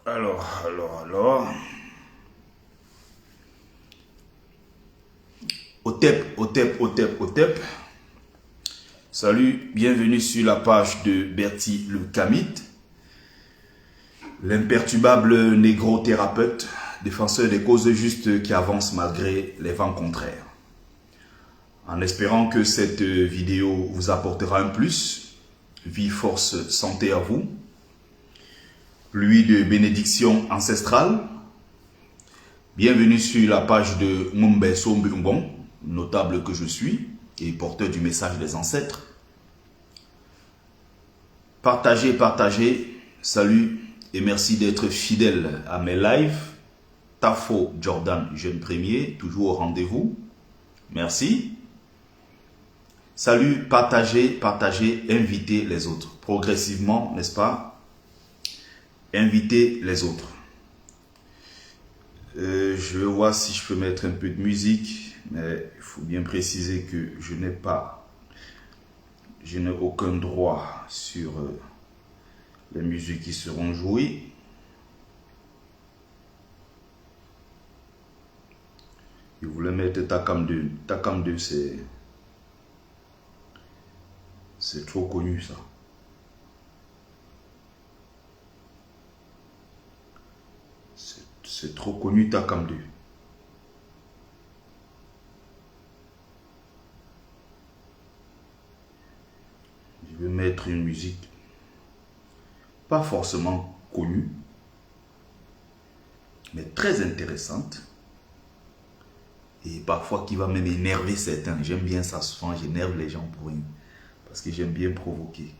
Alors. Otep. Salut, bienvenue sur la page de Bertie le Kamite, l'imperturbable négro-thérapeute, défenseur des causes justes qui avance malgré les vents contraires. En espérant que cette vidéo vous apportera un plus, vie, force, santé à vous, pluie de bénédictions ancestrales. Bienvenue sur la page de Mumbeso Mbungon, notable que je suis et porteur du message des ancêtres. Partagez, salut et merci d'être fidèle à mes lives. Tafo Jordan, jeune premier, toujours au rendez-vous. Merci. Salut, partagez, invitez les autres. Progressivement, n'est-ce pas? Invitez les autres. Je vais voir si je peux mettre un peu de musique, mais il faut bien préciser que je n'ai aucun droit sur les musiques qui seront jouées. Je voulais mettre Takam 2. Takam 2, c'est trop connu ça. C'est trop connu Takam 2. Je vais mettre une musique pas forcément connue, mais très intéressante. Et parfois qui va même énerver certains. J'aime bien ça, souvent j'énerve les gens pour rien. Parce que j'aime bien provoquer.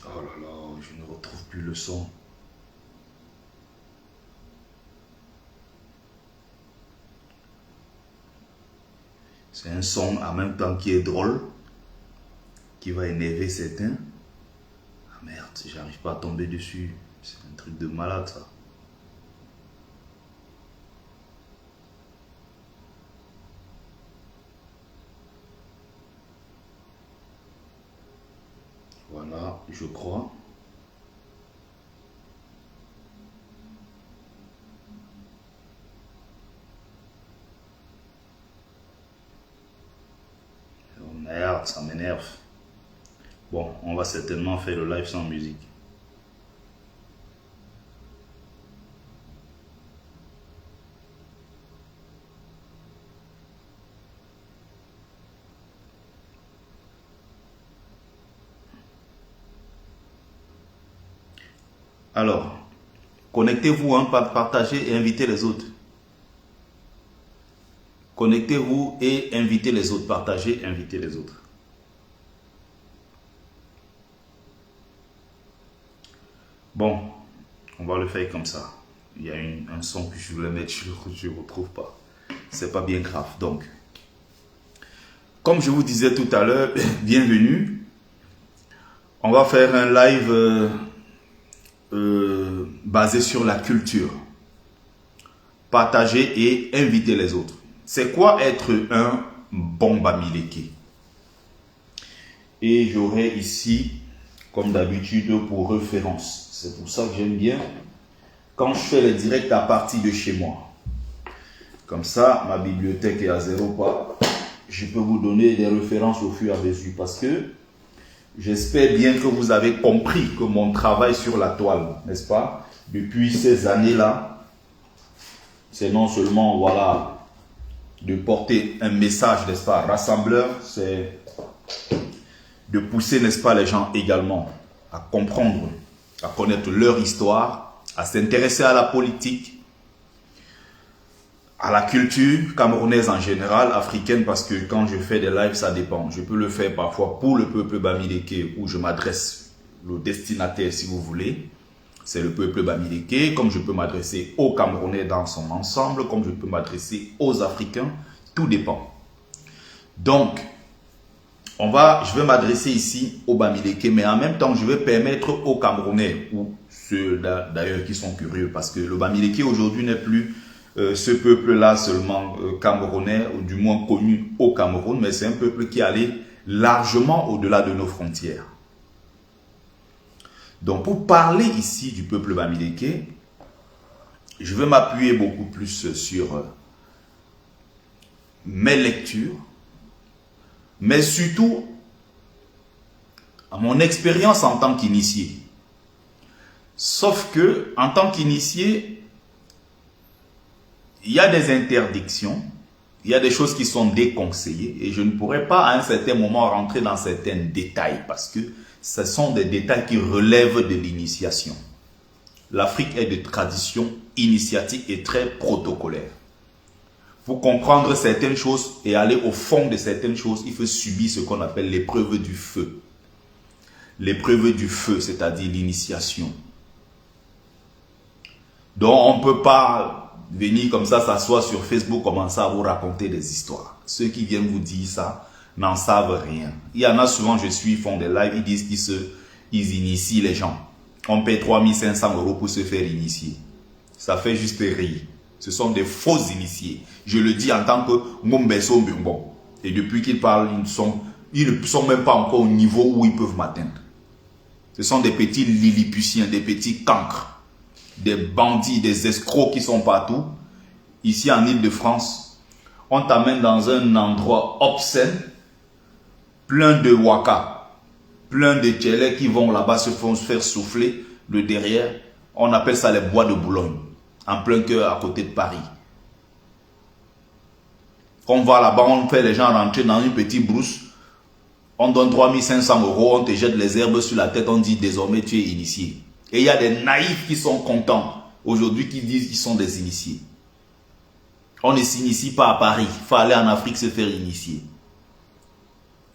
Oh là là, je ne retrouve plus le son. C'est un son en même temps qui est drôle, qui va énerver certains. Ah merde, j'arrive pas à tomber dessus. C'est un truc de malade ça. Voilà, je crois. Oh merde, ça m'énerve. Bon, on va certainement faire le live sans musique. Alors, connectez-vous, hein, partagez et invitez les autres. Connectez-vous et invitez les autres. Partagez, invitez les autres. Bon, on va le faire comme ça. Il y a un son que je voulais mettre, je ne retrouve pas. C'est pas bien grave. Donc, comme je vous disais tout à l'heure, bienvenue. On va faire un live basé sur la culture. Partagez et invitez les autres. C'est quoi être un bon Bamileke? Et j'aurai ici, comme d'habitude, pour référence. C'est pour ça que j'aime bien quand je fais les directs à partir de chez moi. Comme ça, ma bibliothèque est à zéro pas. Je peux vous donner des références au fur et à mesure parce que j'espère bien que vous avez compris que mon travail sur la toile, n'est-ce pas, depuis ces années-là, c'est non seulement, voilà, de porter un message, n'est-ce pas, rassembleur, c'est de pousser, n'est-ce pas, les gens également à comprendre, à connaître leur histoire, à s'intéresser à la politique, à la culture camerounaise en général, africaine, parce que quand je fais des lives, ça dépend. Je peux le faire parfois pour le peuple Bamileke, où je m'adresse, le destinataire si vous voulez, c'est le peuple Bamileke, comme je peux m'adresser aux Camerounais dans son ensemble, comme je peux m'adresser aux Africains, tout dépend. Donc, je vais m'adresser ici aux Bamileke, mais en même temps, je vais permettre aux Camerounais ou ceux d'ailleurs qui sont curieux, parce que le Bamileke aujourd'hui n'est plus ce peuple-là seulement camerounais, ou du moins connu au Cameroun, mais c'est un peuple qui allait largement au-delà de nos frontières. Donc pour parler ici du peuple Bamileke, je vais m'appuyer beaucoup plus sur mes lectures, mais surtout à mon expérience en tant qu'initié. Sauf que, en tant qu'initié, il y a des interdictions, il y a des choses qui sont déconseillées et je ne pourrais pas à un certain moment rentrer dans certains détails parce que ce sont des détails qui relèvent de l'initiation. L'Afrique est de tradition initiatique et très protocolaire. Pour comprendre certaines choses et aller au fond de certaines choses, il faut subir ce qu'on appelle l'épreuve du feu. L'épreuve du feu, c'est-à-dire l'initiation. Donc, on ne peut pas venir comme ça, s'asseoir sur Facebook, commencer à vous raconter des histoires. Ceux qui viennent vous dire ça n'en savent rien. Il y en a souvent, ils font des lives, ils disent qu'ils initient les gens. On paie 3500 € pour se faire initier. Ça fait juste rire. Ce sont des faux initiés. Je le dis en tant que Mombeso Mbumbo. Et depuis qu'ils parlent, ils ne sont même pas encore au niveau où ils peuvent m'atteindre. Ce sont des petits lilliputiens, des petits cancres, des bandits, des escrocs qui sont partout. Ici en Île-de-France, on t'amène dans un endroit obscène, plein de waka, plein de tchélés qui vont là-bas se faire souffler le derrière. On appelle ça les bois de Boulogne, en plein cœur à côté de Paris. Quand on va là-bas, on fait les gens rentrer dans une petite brousse. On donne 3500 €, on te jette les herbes sur la tête, on dit désormais tu es initié. Et il y a des naïfs qui sont contents aujourd'hui qui disent qu'ils sont des initiés. On ne s'initie pas à Paris, il faut aller en Afrique se faire initier.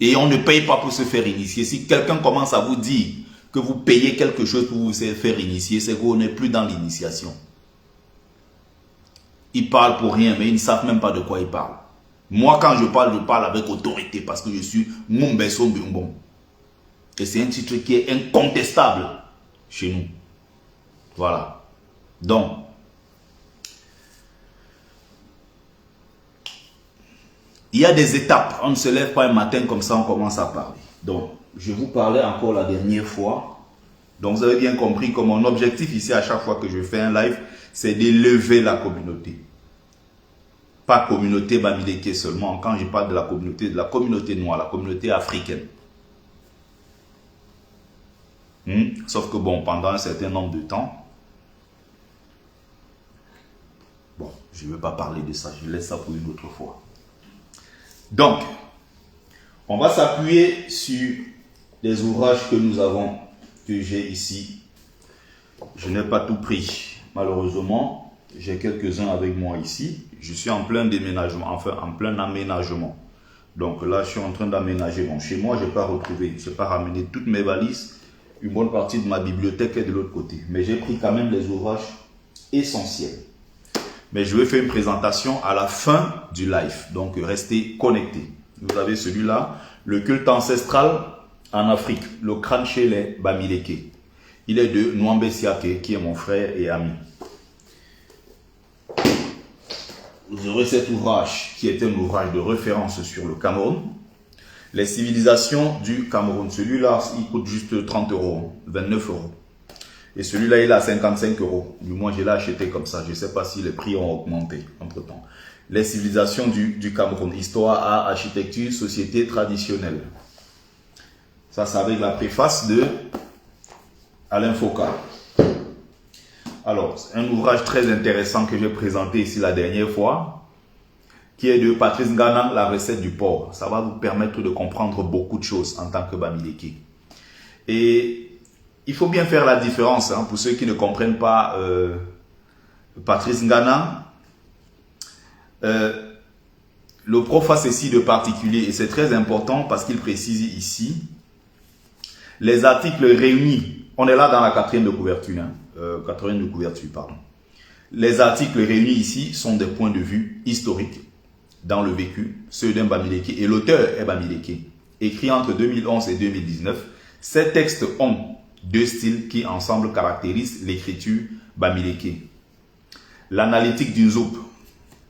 Et on ne paye pas pour se faire initier. Si quelqu'un commence à vous dire que vous payez quelque chose pour vous faire initier, c'est que vous n'êtes plus dans l'initiation. Ils parlent pour rien, mais ils ne savent même pas de quoi ils parlent. Moi, quand je parle avec autorité parce que je suis Mombeso Mbumbo. Et c'est un titre qui est incontestable chez nous. Voilà. Donc, il y a des étapes. On ne se lève pas un matin comme ça, on commence à parler. Donc, je vous parlais encore la dernière fois. Donc, vous avez bien compris que mon objectif ici, à chaque fois que je fais un live, c'est d'élever la communauté. Pas communauté Bamileke seulement. Quand je parle de la communauté noire, la communauté africaine. Sauf que bon, pendant un certain nombre de temps, bon, je ne veux pas parler de ça, je laisse ça pour une autre fois. Donc, on va s'appuyer sur les ouvrages que nous avons, que j'ai ici. Je n'ai pas tout pris, malheureusement. J'ai quelques-uns avec moi ici. Je suis en plein déménagement, enfin en plein aménagement. Donc là, je suis en train d'aménager. Bon, chez moi, je n'ai pas retrouvé, je n'ai pas ramené toutes mes valises. Une bonne partie de ma bibliothèque est de l'autre côté. Mais j'ai pris quand même les ouvrages essentiels. Mais je vais faire une présentation à la fin du live. Donc restez connectés. Vous avez celui-là, le culte ancestral en Afrique, le crâne chez les Bamileke. Il est de Nwambe Siake, qui est mon frère et ami. Vous aurez cet ouvrage qui est un ouvrage de référence sur le Cameroun. Les civilisations du Cameroun. Celui-là, il coûte juste 30 €, 29 €. Et celui-là, il est à 55 €. Du moins, je l'ai acheté comme ça. Je ne sais pas si les prix ont augmenté entre-temps. Les civilisations du Cameroun. Histoire, art, architecture, société traditionnelle. Ça, c'est avec la préface de Alain Foucault. Alors, c'est un ouvrage très intéressant que j'ai présenté ici la dernière fois, qui est de Patrice Ngana, la recette du porc. Ça va vous permettre de comprendre beaucoup de choses en tant que Bamileke. Et il faut bien faire la différence, pour ceux qui ne comprennent pas Patrice Ngana. Le prof a ceci de particulier, et c'est très important parce qu'il précise ici, les articles réunis, on est là dans la quatrième de couverture, pardon. Les articles réunis ici sont des points de vue historiques dans le vécu, ceux d'un Bamileke, et l'auteur est Bamileke. Écrit entre 2011 et 2019, ces textes ont Deux styles qui ensemble caractérisent l'écriture bamileke. L'analytique d'une zoup.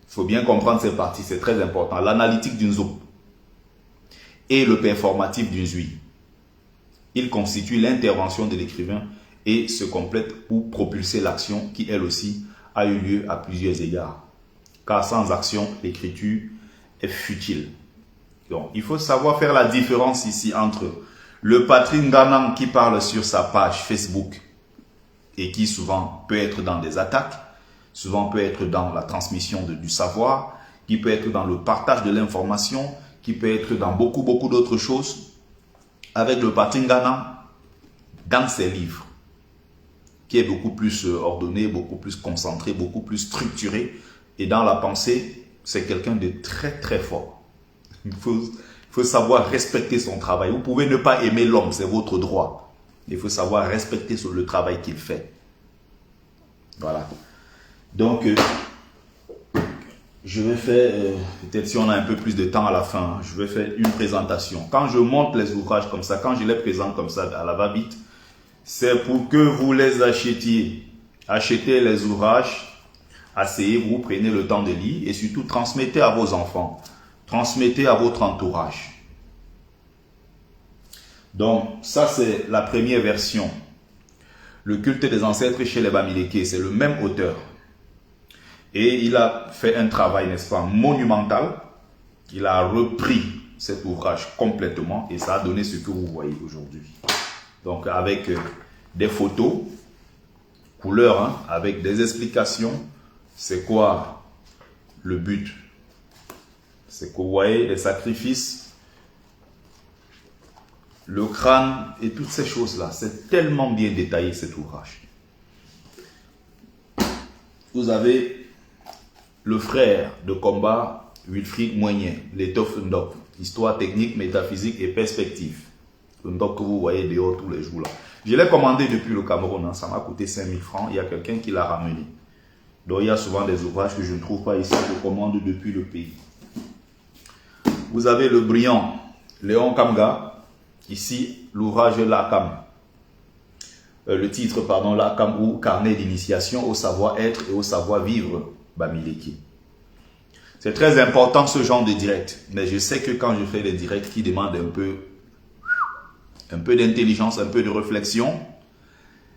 Il faut bien comprendre ces parties, c'est très important. L'analytique d'une zoup et le performatif d'une zui. Il constitue l'intervention de l'écrivain et se complète pour propulser l'action qui, elle aussi, a eu lieu à plusieurs égards. Car sans action, l'écriture est futile. Donc, il faut savoir faire la différence ici entre le Patrick Nganang qui parle sur sa page Facebook et qui souvent peut être dans des attaques, souvent peut être dans la transmission du savoir, qui peut être dans le partage de l'information, qui peut être dans beaucoup d'autres choses, avec le Patrick Nganang dans ses livres, qui est beaucoup plus ordonné, beaucoup plus concentré, beaucoup plus structuré, et dans la pensée, c'est quelqu'un de très fort. Il faut savoir respecter son travail. Vous pouvez ne pas aimer l'homme, c'est votre droit. Il faut savoir respecter le travail qu'il fait. Voilà. Donc, je vais faire, peut-être si on a un peu plus de temps à la fin, je vais faire une présentation. Quand je monte les ouvrages comme ça, quand je les présente comme ça à la va-vite, c'est pour que vous les achetiez. Achetez les ouvrages, asseyez-vous, prenez le temps de lire et surtout transmettez à vos enfants. Transmettez à votre entourage. Donc, ça c'est la première version. Le culte des ancêtres chez les Bamileke, c'est le même auteur. Et il a fait un travail, n'est-ce pas, monumental. Il a repris cet ouvrage complètement et ça a donné ce que vous voyez aujourd'hui. Donc, avec des photos, couleurs, hein, avec des explications. C'est quoi le but? C'est que vous voyez les sacrifices, le crâne et toutes ces choses-là. C'est tellement bien détaillé cet ouvrage. Vous avez le frère de combat Wilfried Moignet, l'étoffe Ndok, histoire technique, métaphysique et perspective. Le Ndok que vous voyez dehors tous les jours là. Je l'ai commandé depuis le Cameroun, hein, ça m'a coûté 5000 francs. Il y a quelqu'un qui l'a ramené. Donc il y a souvent des ouvrages que je ne trouve pas ici, je commande depuis le pays. Vous avez le brillant Léon Kamga, ici l'ouvrage Lakam. Le titre, pardon, Lakam ou Carnet d'initiation au savoir-être et au savoir-vivre Bamileke. C'est très important ce genre de direct, mais je sais que quand je fais des directs qui demandent un peu d'intelligence, un peu de réflexion,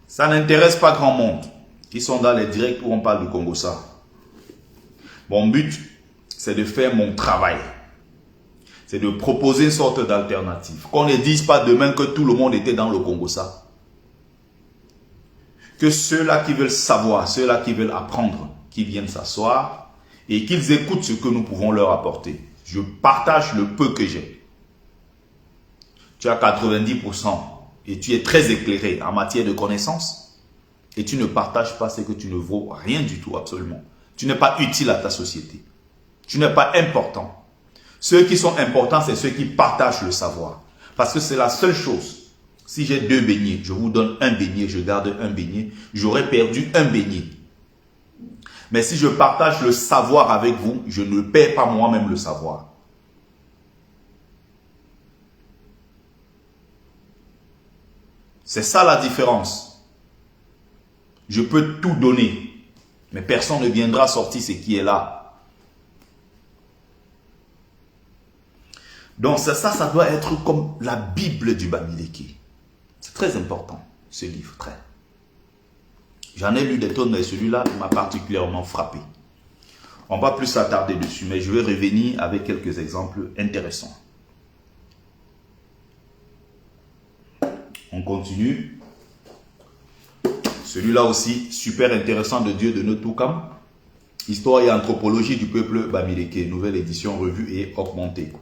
ça n'intéresse pas grand monde qui sont dans les directs où on parle du Congo-Ça. Mon but, c'est de faire mon travail. C'est de proposer une sorte d'alternative. Qu'on ne dise pas demain que tout le monde était dans le Congo-Ça. Que ceux-là qui veulent savoir, ceux-là qui veulent apprendre, qui viennent s'asseoir et qu'ils écoutent ce que nous pouvons leur apporter. Je partage le peu que j'ai. Tu as 90% et tu es très éclairé en matière de connaissances et tu ne partages pas ce que tu ne vaux rien du tout, absolument. Tu n'es pas utile à ta société. Tu n'es pas important. Ceux qui sont importants, c'est ceux qui partagent le savoir. Parce que c'est la seule chose. Si j'ai 2 beignets, je vous donne un beignet, je garde un beignet, j'aurais perdu un beignet. Mais si je partage le savoir avec vous, je ne perds pas moi-même le savoir. C'est ça la différence. Je peux tout donner, mais personne ne viendra sortir ce qui est là. Donc ça doit être comme la Bible du Bamileke. C'est très important, ce livre, très. J'en ai lu des tonnes, mais celui-là m'a particulièrement frappé. On va plus s'attarder dessus, mais je vais revenir avec quelques exemples intéressants. On continue. Celui-là aussi, super intéressant, de Dieu de Notoukam. Histoire et anthropologie du peuple Bamileke, nouvelle édition revue et augmentée.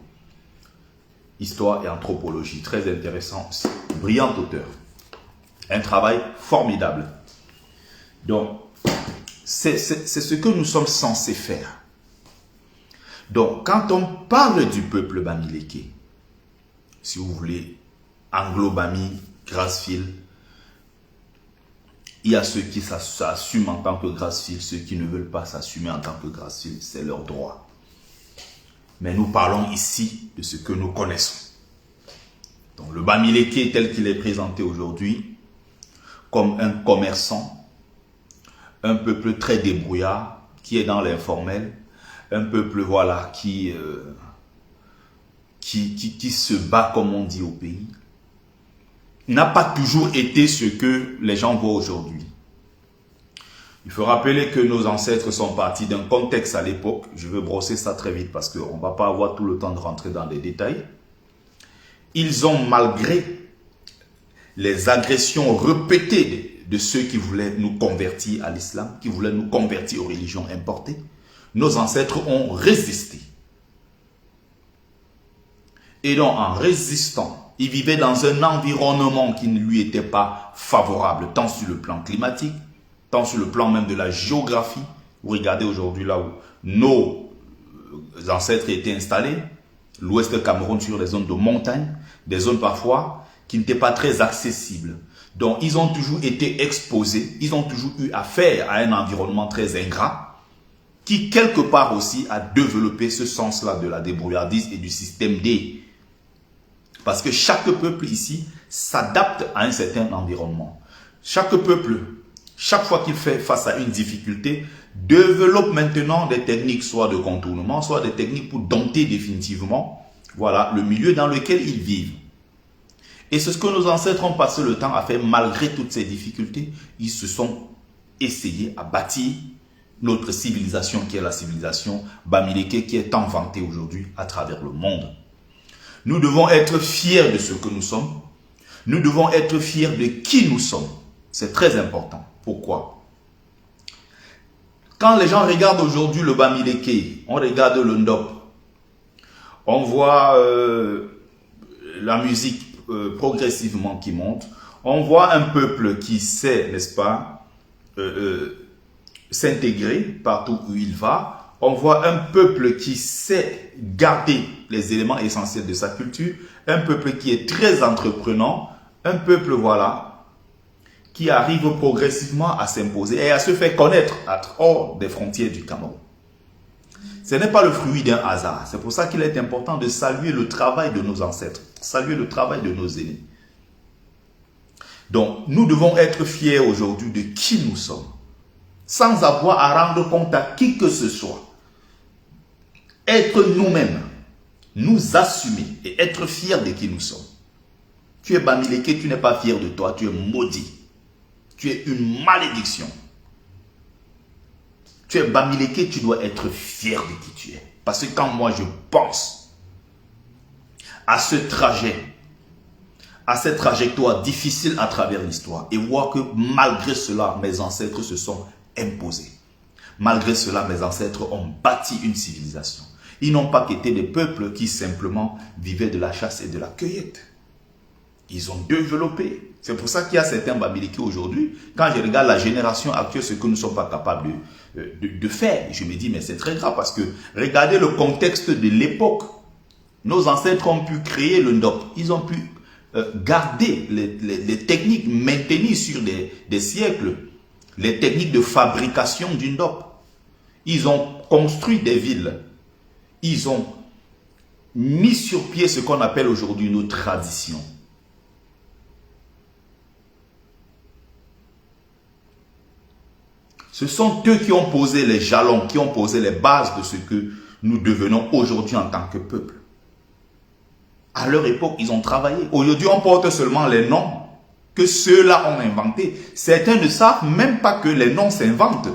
Histoire et anthropologie, très intéressant aussi. Brillant auteur. Un travail formidable. Donc, c'est ce que nous sommes censés faire. Donc, quand on parle du peuple Bamileke, si vous voulez, Anglo-Bami, Grassfield, il y a ceux qui s'assument en tant que Grassfield, ceux qui ne veulent pas s'assumer en tant que Grassfield, c'est leur droit. Mais nous parlons ici de ce que nous connaissons. Donc le Bamileke tel qu'il est présenté aujourd'hui, comme un commerçant, un peuple très débrouillard, qui est dans l'informel, un peuple voilà, qui se bat, comme on dit au pays, n'a pas toujours été ce que les gens voient aujourd'hui. Il faut rappeler que nos ancêtres sont partis d'un contexte à l'époque. Je vais brosser ça très vite parce qu'on ne va pas avoir tout le temps de rentrer dans les détails. Ils ont, malgré les agressions répétées de ceux qui voulaient nous convertir à l'islam, qui voulaient nous convertir aux religions importées, nos ancêtres ont résisté. Et donc, en résistant, ils vivaient dans un environnement qui ne lui était pas favorable, tant sur le plan climatique, tant sur le plan même de la géographie. Vous regardez aujourd'hui là où nos ancêtres étaient installés, l'ouest du Cameroun sur les zones de montagne, des zones parfois qui n'étaient pas très accessibles. Donc, ils ont toujours été exposés, ils ont toujours eu affaire à un environnement très ingrat, qui quelque part aussi a développé ce sens-là de la débrouillardise et du système D. Parce que chaque peuple ici s'adapte à un certain environnement. Chaque peuple, chaque fois qu'il fait face à une difficulté, développe maintenant des techniques soit de contournement, soit des techniques pour dompter définitivement, voilà, le milieu dans lequel ils vivent. Et c'est ce que nos ancêtres ont passé le temps à faire malgré toutes ces difficultés. Ils se sont essayés à bâtir notre civilisation qui est la civilisation Bamileke qui est tant vantée aujourd'hui à travers le monde. Nous devons être fiers de ce que nous sommes. Nous devons être fiers de qui nous sommes. C'est très important. Pourquoi? Quand les gens regardent aujourd'hui le Bamileke, on regarde le Ndop, on voit la musique progressivement qui monte, on voit un peuple qui sait, n'est-ce pas, s'intégrer partout où il va, on voit un peuple qui sait garder les éléments essentiels de sa culture, un peuple qui est très entreprenant, un peuple, voilà, qui arrive progressivement à s'imposer et à se faire connaître hors des frontières du Cameroun. Ce n'est pas le fruit d'un hasard. C'est pour ça qu'il est important de saluer le travail de nos ancêtres, saluer le travail de nos aînés. Donc, nous devons être fiers aujourd'hui de qui nous sommes, sans avoir à rendre compte à qui que ce soit. Être nous-mêmes, nous assumer et être fiers de qui nous sommes. Tu es Bamileke, tu n'es pas fier de toi, tu es maudit. Tu es une malédiction. Tu es Bamileke, tu dois être fier de qui tu es. Parce que quand moi je pense à ce trajet, à cette trajectoire difficile à travers l'histoire et voir que malgré cela, mes ancêtres se sont imposés. Malgré cela, mes ancêtres ont bâti une civilisation. Ils n'ont pas été des peuples qui simplement vivaient de la chasse et de la cueillette. Ils ont développé. C'est pour ça qu'il y a certains Bamileke aujourd'hui. Quand je regarde la génération actuelle, ce que nous ne sommes pas capables de faire, je me dis, mais c'est très grave parce que regardez le contexte de l'époque. Nos ancêtres ont pu créer le Ndop. Ils ont pu garder les techniques maintenues sur des siècles. Les techniques de fabrication du Ndop. Ils ont construit des villes. Ils ont mis sur pied ce qu'on appelle aujourd'hui nos traditions. Ce sont eux qui ont posé les jalons, qui ont posé les bases de ce que nous devenons aujourd'hui en tant que peuple. À leur époque, ils ont travaillé. Aujourd'hui, on porte seulement les noms que ceux-là ont inventés. Certains ne savent même pas que les noms s'inventent.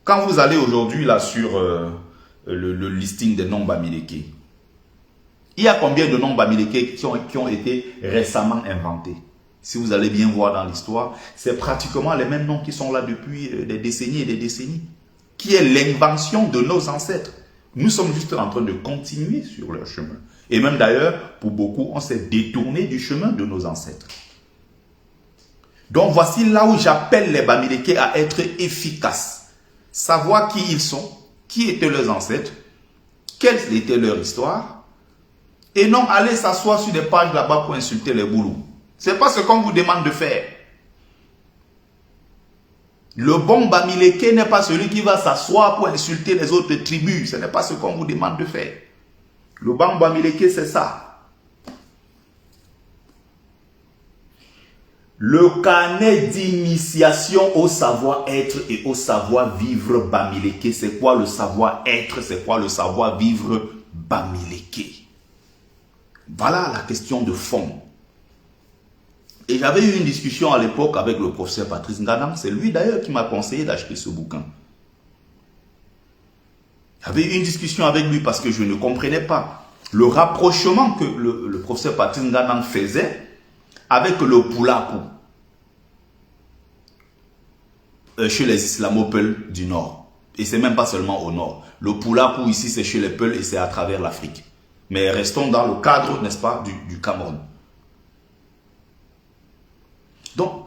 Quand vous allez aujourd'hui là sur le listing des noms Bamileke, il y a combien de noms Bamileke qui ont été récemment inventés? Si vous allez bien voir dans l'histoire, c'est pratiquement les mêmes noms qui sont là depuis des décennies et des décennies, qui est l'invention de nos ancêtres. Nous sommes juste en train de continuer sur leur chemin. Et même d'ailleurs, pour beaucoup, on s'est détourné du chemin de nos ancêtres. Donc voici là où j'appelle les Bamileke à être efficaces. Savoir qui ils sont, qui étaient leurs ancêtres, quelle était leur histoire, et non aller s'asseoir sur des pages là-bas pour insulter les boulous. Ce n'est pas ce qu'on vous demande de faire. Le bon Bamileke n'est pas celui qui va s'asseoir pour insulter les autres tribus. Ce n'est pas ce qu'on vous demande de faire. Le bon Bamileke, c'est ça. Le carnet d'initiation au savoir-être et au savoir-vivre Bamileke. C'est quoi le savoir-être? C'est quoi le savoir-vivre Bamileke? Voilà la question de fond. Et j'avais eu une discussion à l'époque avec le professeur Patrice Nganam. C'est lui d'ailleurs qui m'a conseillé d'acheter ce bouquin. J'avais eu une discussion avec lui parce que je ne comprenais pas le rapprochement que le professeur Patrice Nganam faisait avec le Poulakou chez les Islamo-Peuls du Nord. Et c'est même pas seulement au Nord. Le Poulakou ici, c'est chez les Peuls et c'est à travers l'Afrique. Mais restons dans le cadre, n'est-ce pas, du Cameroun. Donc,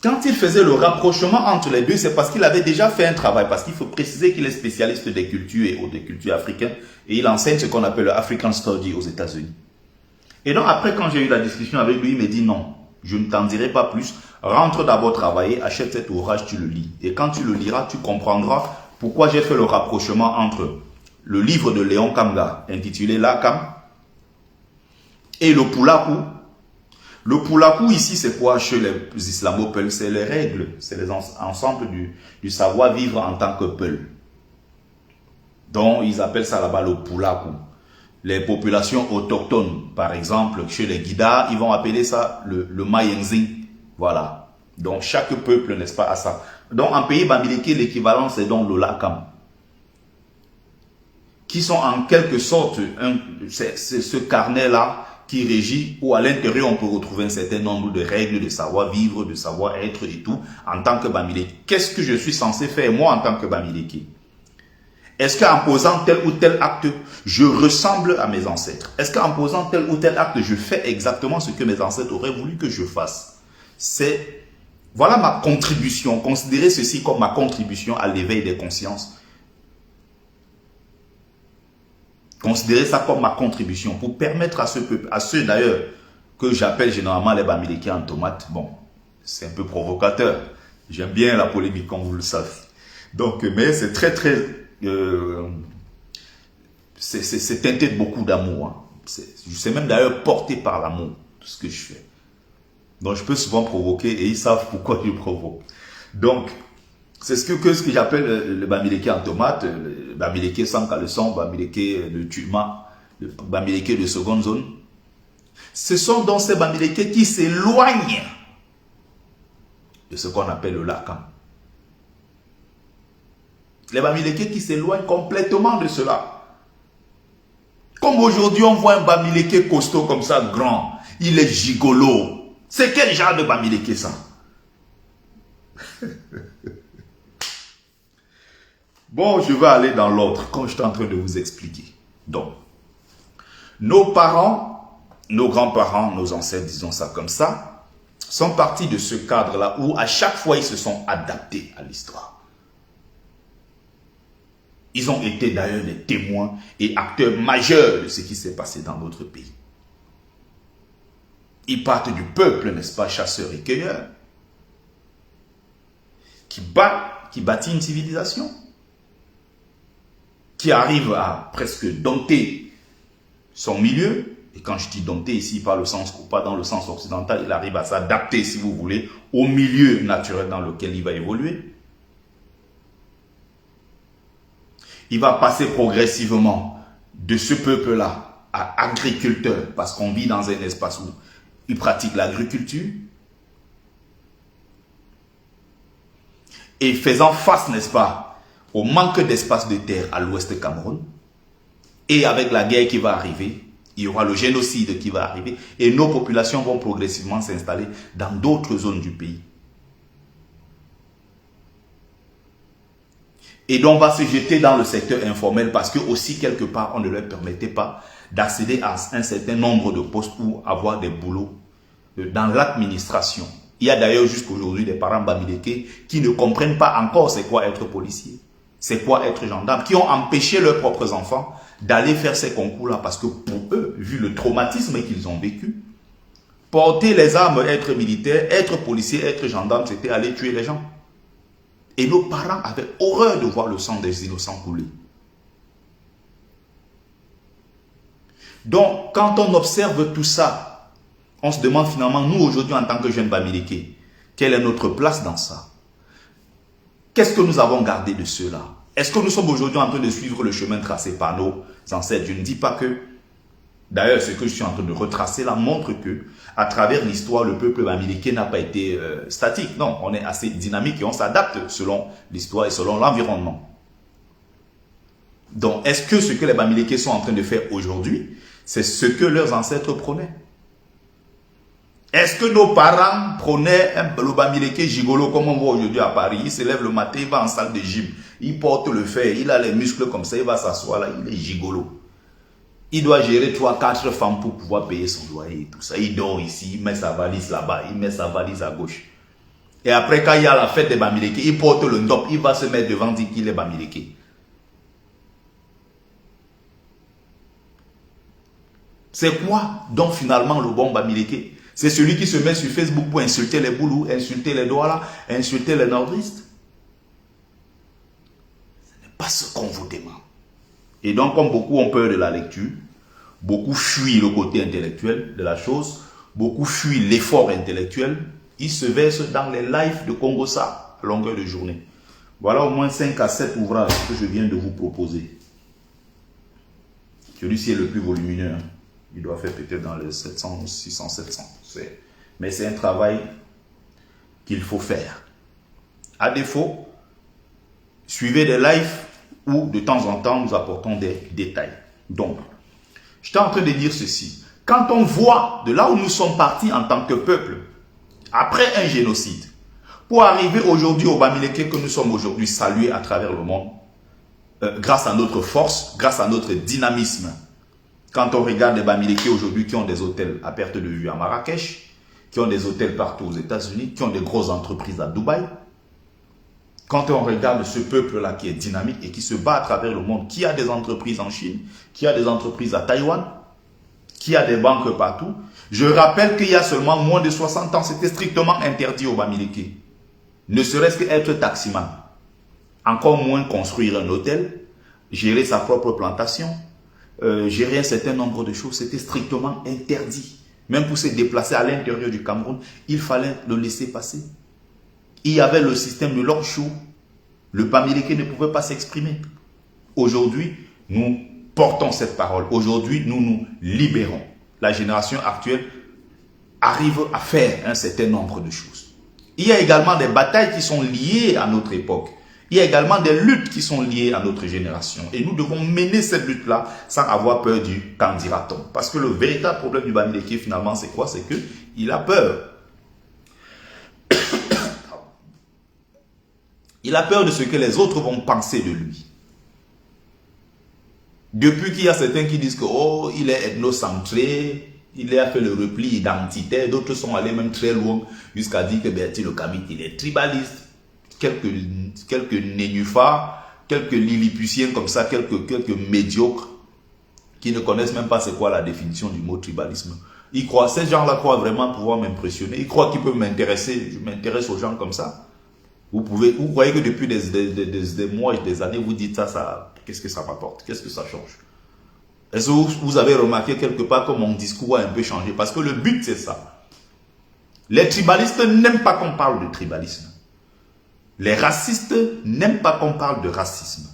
quand il faisait le rapprochement entre les deux, c'est parce qu'il avait déjà fait un travail. Parce qu'il faut préciser qu'il est spécialiste des cultures et des cultures africaines. Et il enseigne ce qu'on appelle le African Study aux États-Unis. Et donc, après, quand j'ai eu la discussion avec lui, il me dit non, je ne t'en dirai pas plus. Rentre d'abord travailler, achète cet ouvrage, tu le lis. Et quand tu le liras, tu comprendras pourquoi j'ai fait le rapprochement entre le livre de Léon Kamga, intitulé L'Akam, et le Poulakou. Le Poulakou ici, c'est quoi chez les Islamo-Peuls? C'est les règles, c'est les ensembles du savoir-vivre en tant que Peul. Donc, ils appellent ça là-bas le Poulakou. Les populations autochtones, par exemple, chez les Guida, ils vont appeler ça le Mayenzing. Voilà. Donc, chaque peuple, n'est-ce pas, a ça. Donc, en pays Bamileke, l'équivalent, c'est donc le Lakam. Qui sont en quelque sorte, c'est ce carnet-là qui régit, où à l'intérieur, on peut retrouver un certain nombre de règles de savoir-vivre, de savoir-être et tout, en tant que Bamileke. Qu'est-ce que je suis censé faire, moi, en tant que Bamileke? Est-ce qu'en posant tel ou tel acte, je ressemble à mes ancêtres? Est-ce qu'en posant tel ou tel acte, je fais exactement ce que mes ancêtres auraient voulu que je fasse? Voilà ma contribution. Considérez ceci comme ma contribution à l'éveil des consciences. Considérez ça comme ma contribution pour permettre à ce peuple, à ceux d'ailleurs que j'appelle généralement les Bamileke en tomate. Bon, c'est un peu provocateur. J'aime bien la polémique, comme vous le savez. Donc, mais c'est très, c'est teinté de beaucoup d'amour. Hein. C'est même d'ailleurs porté par l'amour, tout ce que je fais. Donc, je peux souvent provoquer et ils savent pourquoi je provoque. Donc, c'est ce que j'appelle le Bamileke en tomate, le Bamileke sans caleçon, Bamileke de Tulma, le Bamileke de seconde zone. Ce sont donc ces Bamileke qui s'éloignent de ce qu'on appelle le Lakam. Les Bamileke qui s'éloignent complètement de cela. Comme aujourd'hui, on voit un Bamileke costaud comme ça, grand. Il est gigolo. C'est quel genre de Bamileke ça? Bon, je vais aller dans l'autre, comme je suis en train de vous expliquer. Donc, nos parents, nos grands-parents, nos ancêtres, disons ça comme ça, sont partis de ce cadre-là où à chaque fois ils se sont adaptés à l'histoire. Ils ont été d'ailleurs des témoins et acteurs majeurs de ce qui s'est passé dans notre pays. Ils partent du peuple, n'est-ce pas, chasseurs et cueilleurs, qui bâtit une civilisation, qui arrive à presque dompter son milieu. Et quand je dis dompter ici, pas dans le sens occidental, il arrive à s'adapter, si vous voulez, au milieu naturel dans lequel il va évoluer. Il va passer progressivement de ce peuple-là à agriculteur, parce qu'on vit dans un espace où il pratique l'agriculture. Et faisant face, n'est-ce pas, au manque d'espace de terre à l'ouest du Cameroun, et avec la guerre qui va arriver, il y aura le génocide qui va arriver, et nos populations vont progressivement s'installer dans d'autres zones du pays. Et donc on va se jeter dans le secteur informel parce que aussi quelque part on ne leur permettait pas d'accéder à un certain nombre de postes ou avoir des boulots dans l'administration. Il y a d'ailleurs jusqu'aujourd'hui des parents Bamileke qui ne comprennent pas encore c'est quoi être policier, c'est quoi être gendarme, qui ont empêché leurs propres enfants d'aller faire ces concours-là parce que pour eux, vu le traumatisme qu'ils ont vécu, porter les armes, être militaire, être policier, être gendarme, c'était aller tuer les gens. Et nos parents avaient horreur de voir le sang des innocents couler. Donc, quand on observe tout ça, On se demande finalement, nous aujourd'hui en tant que jeunes Bamileke, quelle est notre place dans ça? Qu'est-ce que nous avons gardé de cela? Est-ce que nous sommes aujourd'hui en train de suivre le chemin tracé par nos ancêtres? Je ne dis pas que, d'ailleurs ce que je suis en train de retracer là montre que, à travers l'histoire, le peuple Bamileke n'a pas été statique. Non, on est assez dynamique et on s'adapte selon l'histoire et selon l'environnement. Donc, est-ce que ce que les Bamileke sont en train de faire aujourd'hui, c'est ce que leurs ancêtres prenaient? Est-ce que nos parents prenaient le Bamileke gigolo comme on voit aujourd'hui à Paris? Il se lève le matin, il va en salle de gym, il porte le fer, il a les muscles comme ça, il va s'asseoir là, il est gigolo. Il doit gérer 3-4 femmes pour pouvoir payer son loyer et tout ça. Il dort ici, il met sa valise là-bas, il met sa valise à gauche. Et après, quand il y a la fête des Bamileke, il porte le ndop, il va se mettre devant, dire qu'il est Bamileke. C'est quoi donc finalement le bon Bamileke? C'est celui qui se met sur Facebook pour insulter les boulous, insulter les Douala, insulter les nordistes. Ce n'est pas ce qu'on vous demande. Et donc, comme beaucoup ont peur de la lecture, beaucoup fuient le côté intellectuel de la chose, beaucoup fuient l'effort intellectuel, ils se versent dans les lives de Congossa à longueur de journée. Voilà au moins 5 à 7 ouvrages que je viens de vous proposer. Celui-ci est le plus volumineux. Il doit faire peut-être dans les 700, 600, 700. Mais c'est un travail qu'il faut faire. À défaut, suivez des lives où de temps en temps nous apportons des détails. Donc, j'étais en train de dire ceci. Quand on voit de là où nous sommes partis en tant que peuple, après un génocide, pour arriver aujourd'hui au Bamileke que nous sommes aujourd'hui salués à travers le monde, grâce à notre force, grâce à notre dynamisme. Quand on regarde les Bamileke aujourd'hui qui ont des hôtels à perte de vue à Marrakech, qui ont des hôtels partout aux États-Unis, qui ont des grosses entreprises à Dubaï, quand on regarde ce peuple-là qui est dynamique et qui se bat à travers le monde, qui a des entreprises en Chine, qui a des entreprises à Taïwan, qui a des banques partout, je rappelle qu'il y a seulement moins de 60 ans, c'était strictement interdit au Bamileke. Ne serait-ce qu'être taximan. Encore moins construire un hôtel, gérer sa propre plantation, gérer un certain nombre de choses, c'était strictement interdit. Même pour se déplacer à l'intérieur du Cameroun, il fallait le laisser passer. Il y avait le système de l'Orchou. Le Bamileke ne pouvait pas s'exprimer. Aujourd'hui, nous portons cette parole. Aujourd'hui, nous nous libérons. La génération actuelle arrive à faire un certain nombre de choses. Il y a également des batailles qui sont liées à notre époque. Il y a également des luttes qui sont liées à notre génération. Et nous devons mener cette lutte-là sans avoir peur du qu'en dira-t-on. Parce que le véritable problème du Bamileke, finalement, c'est quoi? C'est qu'il a peur. Il a peur de ce que les autres vont penser de lui. Depuis qu'il y a certains qui disent que oh, il est ethnocentré, il a fait le repli identitaire, d'autres sont allés même très loin jusqu'à dire que Bertie le Kamit, il est tribaliste. Quelques nénuphars, quelques lilliputiens comme ça, quelques médiocres qui ne connaissent même pas c'est quoi la définition du mot tribalisme. Ils croient, ces gens-là croient vraiment pouvoir m'impressionner. Ils croient qu'ils peuvent m'intéresser. Je m'intéresse aux gens comme ça. Vous croyez que depuis des mois et des années, vous dites ça, qu'est-ce que ça m'apporte? Qu'est-ce que ça change? Est-ce que vous avez remarqué quelque part que mon discours a un peu changé? Parce que le but, c'est ça. Les tribalistes n'aiment pas qu'on parle de tribalisme. Les racistes n'aiment pas qu'on parle de racisme.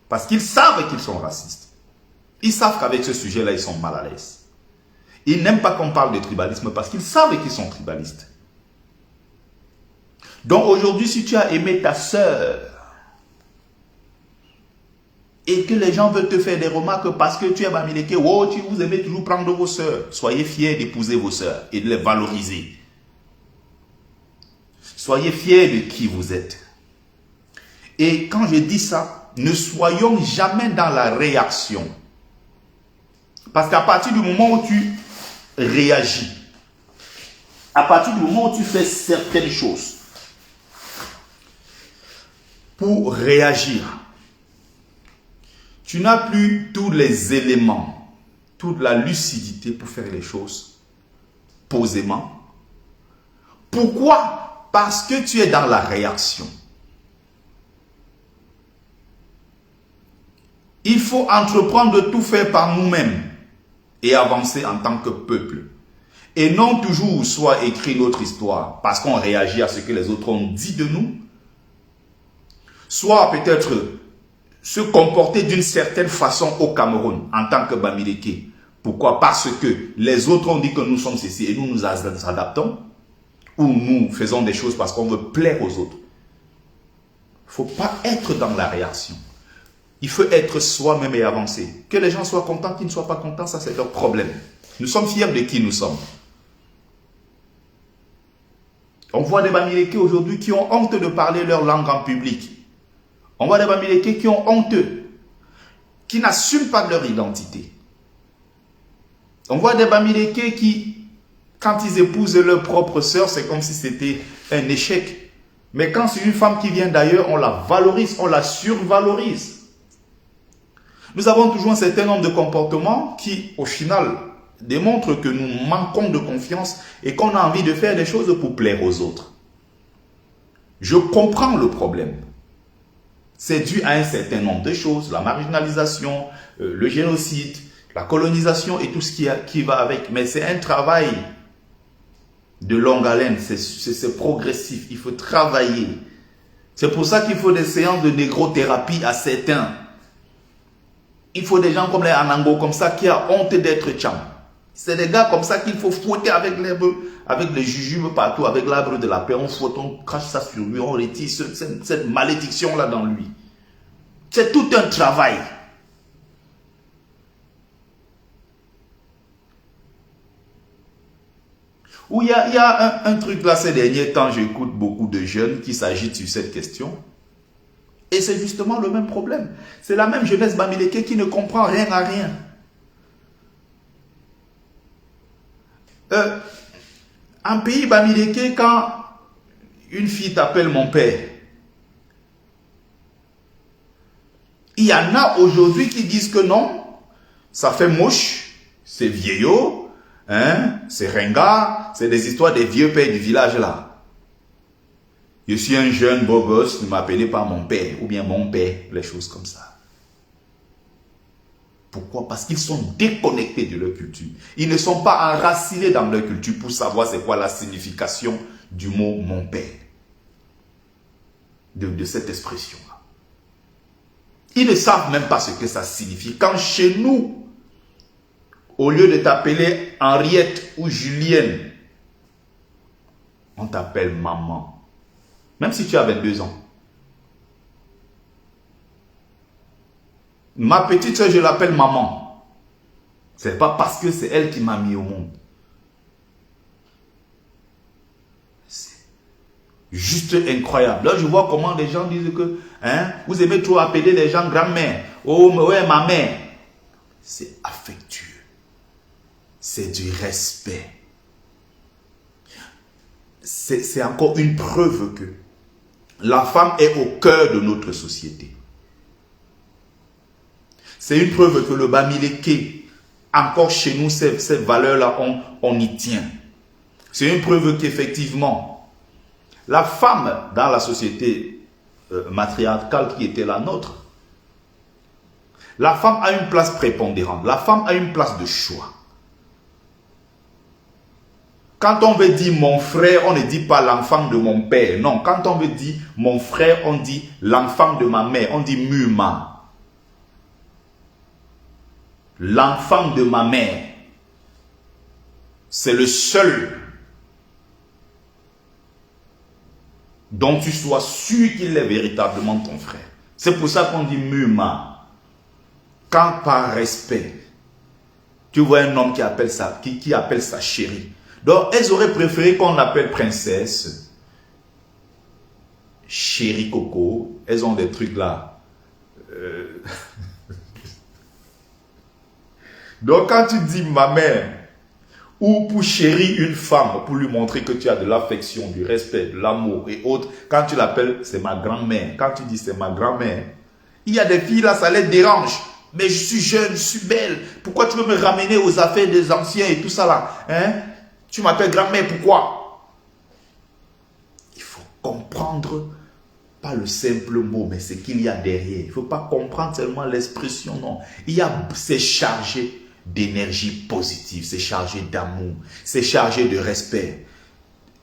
Parce qu'ils savent qu'ils sont racistes. Ils savent qu'avec ce sujet-là, ils sont mal à l'aise. Ils n'aiment pas qu'on parle de tribalisme parce qu'ils savent qu'ils sont tribalistes. Donc aujourd'hui, si tu as aimé ta sœur et que les gens veulent te faire des remarques parce que tu es Bamileke, oh, vous aimez toujours prendre vos sœurs, soyez fiers d'épouser vos sœurs et de les valoriser. Soyez fiers de qui vous êtes. Et quand je dis ça, ne soyons jamais dans la réaction. Parce qu'à partir du moment où tu réagis, à partir du moment où tu fais certaines choses pour réagir, tu n'as plus tous les éléments, toute la lucidité pour faire les choses posément. Pourquoi? Parce que tu es dans la réaction. Il faut entreprendre de tout faire par nous-mêmes et avancer en tant que peuple. Et non toujours soit écrit notre histoire parce qu'on réagit à ce que les autres ont dit de nous, soit peut-être se comporter d'une certaine façon au Cameroun en tant que Bamileke. Pourquoi? Parce que les autres ont dit que nous sommes ceci et nous nous adaptons, ou nous faisons des choses parce qu'on veut plaire aux autres. Il ne faut pas être dans la réaction. Il faut être soi-même et avancer. Que les gens soient contents, qu'ils ne soient pas contents, ça c'est leur problème. Nous sommes fiers de qui nous sommes. On voit des Bamileke aujourd'hui qui ont honte de parler leur langue en public. On voit des Bamileke qui ont honte, qui n'assument pas leur identité. On voit des Bamileke qui, quand ils épousent leur propre sœur, c'est comme si c'était un échec. Mais quand c'est une femme qui vient d'ailleurs, on la valorise, on la survalorise. Nous avons toujours un certain nombre de comportements qui, au final, démontrent que nous manquons de confiance et qu'on a envie de faire des choses pour plaire aux autres. Je comprends le problème. C'est dû à un certain nombre de choses, la marginalisation, le génocide, la colonisation et tout ce qui va avec. Mais c'est un travail de longue haleine, c'est progressif, il faut travailler. C'est pour ça qu'il faut des séances de négrothérapie à certains. Il faut des gens comme les Anango, comme ça, qui ont honte d'être tcham. C'est des gars comme ça qu'il faut fouetter avec les jujubes partout, avec l'arbre de la paix. On fouette, on crache ça sur lui, on retire cette malédiction-là dans lui. C'est tout un travail. Où il y a un truc là, ces derniers temps, j'écoute beaucoup de jeunes qui s'agitent sur cette question. Et c'est justement le même problème. C'est la même jeunesse Bamileke qui ne comprend rien à rien. En pays Bamileke, quand une fille t'appelle mon père, il y en a aujourd'hui qui disent que non, ça fait moche, c'est vieillot, hein, c'est ringard, c'est des histoires des vieux pères du village là. Je suis un jeune beau gosse, ne m'appelez pas mon père, ou bien mon père, les choses comme ça. Pourquoi? Parce qu'ils sont déconnectés de leur culture. Ils ne sont pas enracinés dans leur culture pour savoir c'est quoi la signification du mot mon père. De cette expression-là. Ils ne savent même pas ce que ça signifie. Quand chez nous, au lieu de t'appeler Henriette ou Julienne, on t'appelle maman. Même si tu as 22 ans. Ma petite soeur, je l'appelle maman. Ce n'est pas parce que c'est elle qui m'a mis au monde. C'est juste incroyable. Là, je vois comment les gens disent que vous aimez trop appeler les gens grand-mère. Oh, ouais, ma mère. C'est affectueux. C'est du respect. C'est encore une preuve que la femme est au cœur de notre société. C'est une preuve que le Bamileke, encore chez nous, ces valeurs-là, on y tient. C'est une preuve qu'effectivement, la femme dans la société matriarcale qui était la nôtre, la femme a une place prépondérante. La femme a une place de choix. Quand on veut dire mon frère, on ne dit pas l'enfant de mon père. Non, quand on veut dire mon frère, on dit l'enfant de ma mère. On dit Muma. L'enfant de ma mère. C'est le seul dont tu sois sûr qu'il est véritablement ton frère. C'est pour ça qu'on dit Muma. Quand par respect, tu vois un homme qui appelle ça, qui appelle sa chérie. Donc, elles auraient préféré qu'on l'appelle princesse, chérie Coco. Elles ont des trucs là. Donc, quand tu dis ma mère, ou pour chérir une femme, pour lui montrer que tu as de l'affection, du respect, de l'amour et autres, quand tu l'appelles, c'est ma grand-mère. Quand tu dis c'est ma grand-mère, il y a des filles là, ça les dérange. Mais je suis jeune, je suis belle. Pourquoi tu veux me ramener aux affaires des anciens et tout ça là, hein? Tu m'appelles grand-mère, pourquoi? Il faut comprendre, pas le simple mot, mais ce qu'il y a derrière. Il ne faut pas comprendre seulement l'expression, non. C'est chargé. d'énergie positive, c'est chargé d'amour, c'est chargé de respect,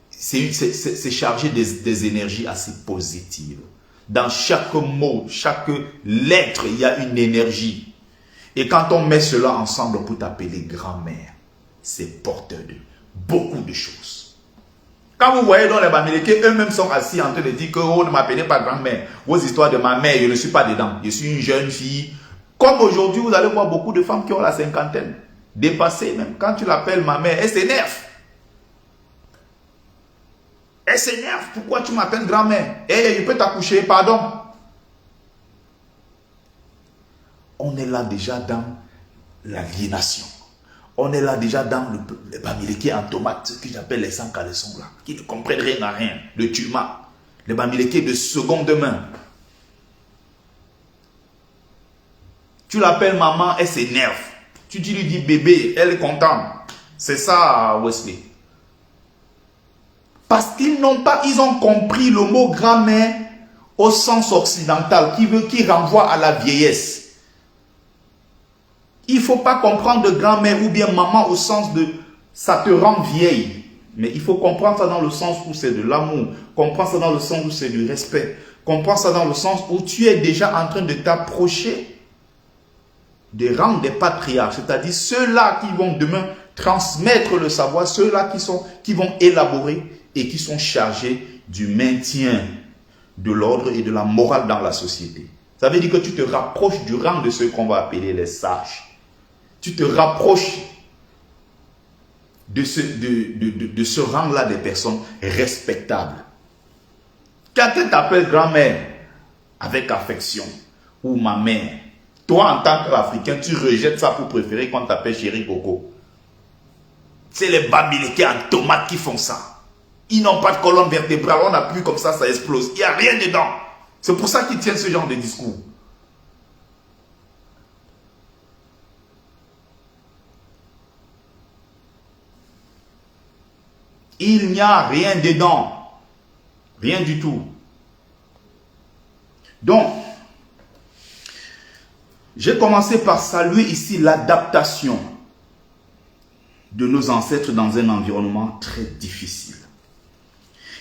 c'est chargé des énergies assez positives. Dans chaque mot, chaque lettre, il y a une énergie. Et quand on met cela ensemble pour t'appeler grand-mère, c'est porteur de beaucoup de choses. Quand vous voyez dans les Bamileke, eux-mêmes sont assis en train de dire que oh, ne m'appelez pas grand-mère. Vos histoires de ma mère, je ne suis pas dedans. Je suis une jeune fille. Comme aujourd'hui, vous allez voir beaucoup de femmes qui ont la cinquantaine, dépassées même. Quand tu l'appelles ma mère, elle s'énerve. Elle s'énerve. Pourquoi tu m'appelles grand-mère? Eh, je peux t'accoucher, pardon. On est là déjà dans l'aliénation. On est là déjà dans le Bamileke en tomate, ce que j'appelle les sans caleçons là, qui ne comprennent rien à rien, le tuma, le Bamileke de seconde main. Tu l'appelles maman, elle s'énerve. Tu lui dis bébé, elle est contente. C'est ça, Wesley. Parce qu'ils n'ont pas, ils ont compris le mot grand-mère au sens occidental, qui renvoie à la vieillesse. Il ne faut pas comprendre de grand-mère ou bien maman au sens de ça te rend vieille. Mais il faut comprendre ça dans le sens où c'est de l'amour. Comprendre ça dans le sens où c'est du respect. Comprendre ça dans le sens où tu es déjà en train de t'approcher des rangs des patriarches. C'est-à-dire ceux-là qui vont demain transmettre le savoir, ceux-là qui vont élaborer et qui sont chargés du maintien de l'ordre et de la morale dans la société. Ça veut dire que tu te rapproches du rang de ceux qu'on va appeler les sages. Tu te rapproches de ce rang-là des personnes respectables. Quelqu'un t'appelle grand-mère avec affection ou ma mère. Toi, en tant qu'Africain, tu rejettes ça pour préférer qu'on t'appelle chéri Coco. C'est les Bamileke en tomates qui font ça. Ils n'ont pas de colonne vertébrale, on appuie comme ça explose. Il n'y a rien dedans. C'est pour ça qu'ils tiennent ce genre de discours. Il n'y a rien dedans. Rien du tout. Donc, j'ai commencé par saluer ici l'adaptation de nos ancêtres dans un environnement très difficile.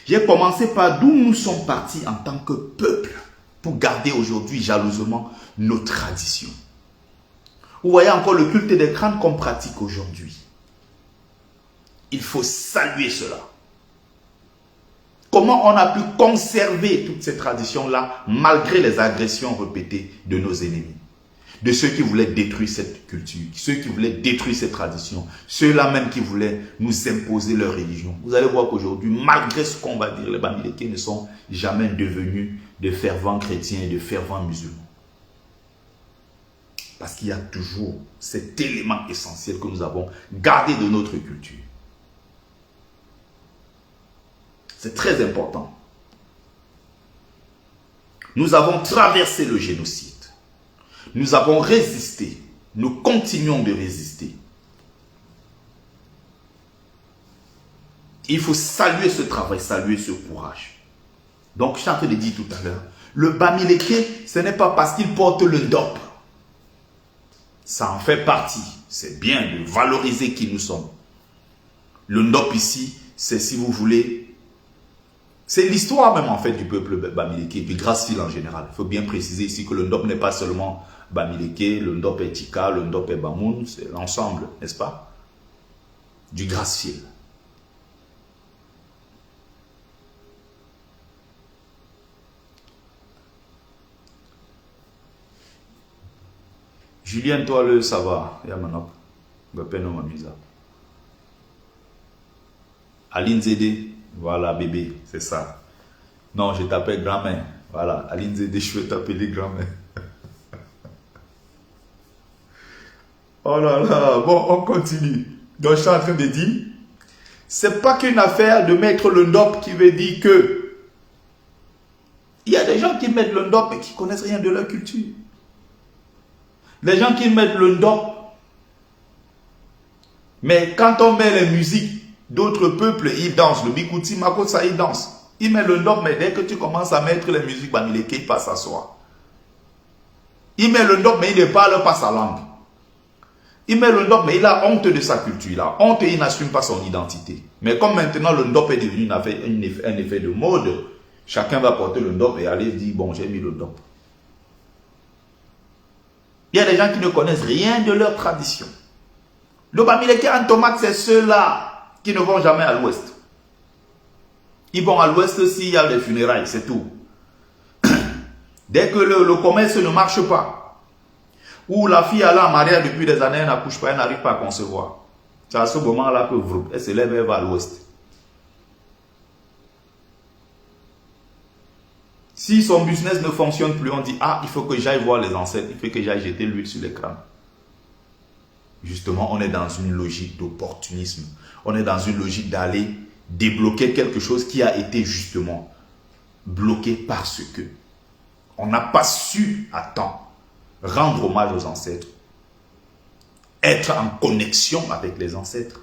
J'ai commencé par d'où nous sommes partis en tant que peuple pour garder aujourd'hui jalousement nos traditions. Vous voyez encore le culte des crânes qu'on pratique aujourd'hui. Il faut saluer cela. Comment on a pu conserver toutes ces traditions-là malgré les agressions répétées de nos ennemis, de ceux qui voulaient détruire cette culture, ceux qui voulaient détruire ces traditions, ceux-là même qui voulaient nous imposer leur religion. Vous allez voir qu'aujourd'hui, malgré ce qu'on va dire, les Bamileke ne sont jamais devenus de fervents chrétiens et de fervents musulmans. Parce qu'il y a toujours cet élément essentiel que nous avons gardé de notre culture. C'est très important. Nous avons traversé le génocide. Nous avons résisté. Nous continuons de résister. Il faut saluer ce travail, saluer ce courage. Donc, je suis en train de dire tout à l'heure, le Bamileke, ce n'est pas parce qu'il porte le ndop. Ça en fait partie. C'est bien de valoriser qui nous sommes. Le ndop ici, c'est si vous voulez... C'est l'histoire même en fait du peuple Bamileke, du Grassfield en général. Il faut bien préciser ici que le Ndop n'est pas seulement Bamileke, le Ndop est Tika, le Ndop est Bamoun, c'est l'ensemble, n'est-ce pas, du Grassfield. Julien, toi le ça va, Yamanop, Gopeno Mamisa. Aline Zédé. Voilà, bébé, c'est ça. Non, je t'appelle grand-mère. Voilà, Aline Zédé, je veux t'appeler grand-mère. Oh là là, bon, on continue. Donc, je suis en train de dire, c'est pas qu'une affaire de mettre le ndop qui veut dire que il y a des gens qui mettent le ndop et qui connaissent rien de leur culture. Les gens qui mettent le ndop, mais quand on met les musiques d'autres peuples, ils dansent. Le Bikuti, Makosa, ils dansent. Ils mettent le ndop, mais dès que tu commences à mettre les musiques Bamileke, ils passent à soi. Ils mettent le ndop, mais ils ne parlent pas sa langue. Il met le ndop, mais il a honte de sa culture. Il a honte et il n'assume pas son identité. Mais comme maintenant le ndop est devenu un effet de mode, chacun va porter le ndop et aller dire, bon, j'ai mis le ndop. Il y a des gens qui ne connaissent rien de leur tradition. Le Bamileke en tomate, c'est ceux-là qui ne vont jamais à l'ouest. Ils vont à l'ouest s'il y a des funérailles, c'est tout. Dès que le commerce ne marche pas, ou la fille elle est en mariage depuis des années, elle n'accouche pas, elle n'arrive pas à concevoir. C'est à ce moment-là que elle se lève et va à l'ouest. Si son business ne fonctionne plus, on dit, ah, il faut que j'aille voir les ancêtres, il faut que j'aille jeter l'huile sur l'écran. Justement, on est dans une logique d'opportunisme. On est dans une logique d'aller débloquer quelque chose qui a été justement bloqué parce que on n'a pas su à temps rendre hommage aux ancêtres, être en connexion avec les ancêtres,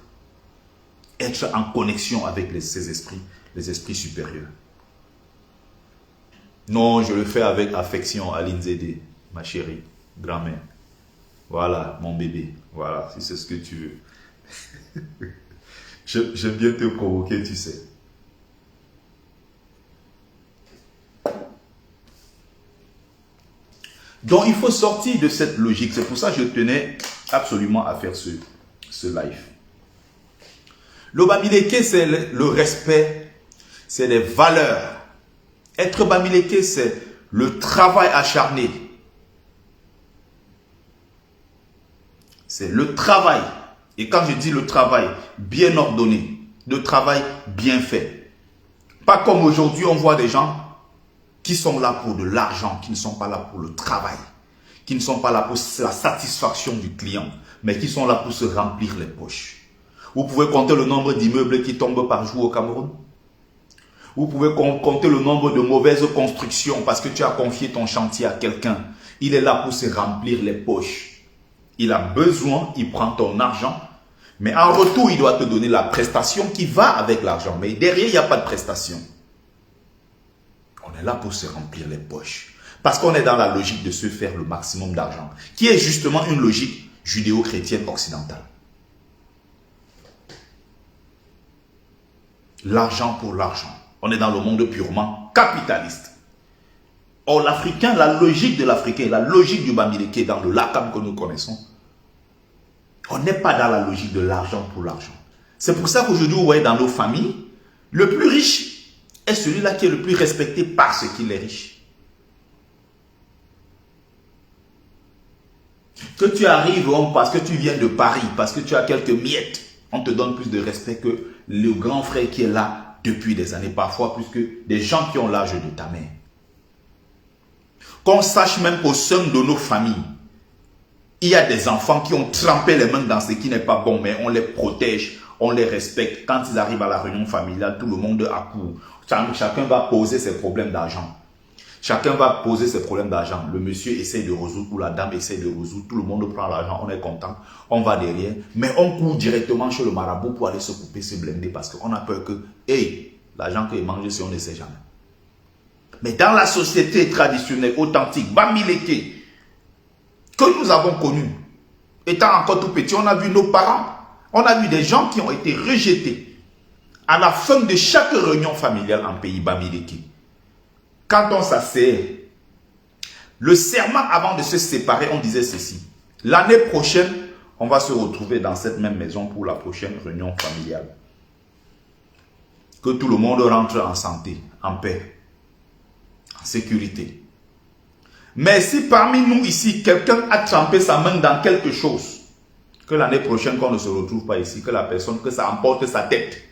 être en connexion avec ces esprits, les esprits supérieurs. Non, je le fais avec affection, Aline Zédé, ma chérie, grand-mère. Voilà, mon bébé. Voilà, si c'est ce que tu veux. J'aime bien te provoquer, tu sais. Donc, il faut sortir de cette logique. C'est pour ça que je tenais absolument à faire ce live. Le Bamileke, c'est le respect, c'est les valeurs. Être Bamileke, c'est le travail acharné. C'est le travail. Et quand je dis le travail, bien ordonné, le travail bien fait. Pas comme aujourd'hui, on voit des gens qui sont là pour de l'argent, qui ne sont pas là pour le travail, qui ne sont pas là pour la satisfaction du client, mais qui sont là pour se remplir les poches. Vous pouvez compter le nombre d'immeubles qui tombent par jour au Cameroun. Vous pouvez compter le nombre de mauvaises constructions parce que tu as confié ton chantier à quelqu'un. Il est là pour se remplir les poches. Il a besoin, il prend ton argent, mais en retour, il doit te donner la prestation qui va avec l'argent. Mais derrière, il n'y a pas de prestation. On est là pour se remplir les poches. Parce qu'on est dans la logique de se faire le maximum d'argent, qui est justement une logique judéo-chrétienne occidentale. L'argent pour l'argent. On est dans le monde purement capitaliste. Or, l'Africain, la logique de l'Africain, la logique du Bamileke dans le Lakam que nous connaissons, on n'est pas dans la logique de l'argent pour l'argent. C'est pour ça qu'aujourd'hui, vous voyez dans nos familles, le plus riche est celui-là qui est le plus respecté parce qu'il est riche. Que tu arrives parce que tu viens de Paris, parce que tu as quelques miettes, on te donne plus de respect que le grand frère qui est là depuis des années, parfois plus que des gens qui ont l'âge de ta mère. Qu'on sache même qu'au sein de nos familles, il y a des enfants qui ont trempé les mains dans ce qui n'est pas bon, mais on les protège, on les respecte. Quand ils arrivent à la réunion familiale, tout le monde accourt. Chacun va poser ses problèmes d'argent. Chacun va poser ses problèmes d'argent. Le monsieur essaie de résoudre ou la dame essaie de résoudre. Tout le monde prend l'argent, on est content, on va derrière. Mais on court directement chez le marabout pour aller se couper, se blinder parce qu'on a peur que, hey, l'argent qu'il mange, si on ne sait jamais. Mais dans la société traditionnelle, authentique, Bamileke, que nous avons connu, étant encore tout petit, on a vu nos parents, on a vu des gens qui ont été rejetés à la fin de chaque réunion familiale en pays Bamileke. Quand on s'asseyait, le serment avant de se séparer, on disait ceci. L'année prochaine, on va se retrouver dans cette même maison pour la prochaine réunion familiale. Que tout le monde rentre en santé, en paix, en sécurité. Mais si parmi nous ici, quelqu'un a trempé sa main dans quelque chose, que l'année prochaine, qu'on ne se retrouve pas ici, que la personne, que ça emporte sa tête.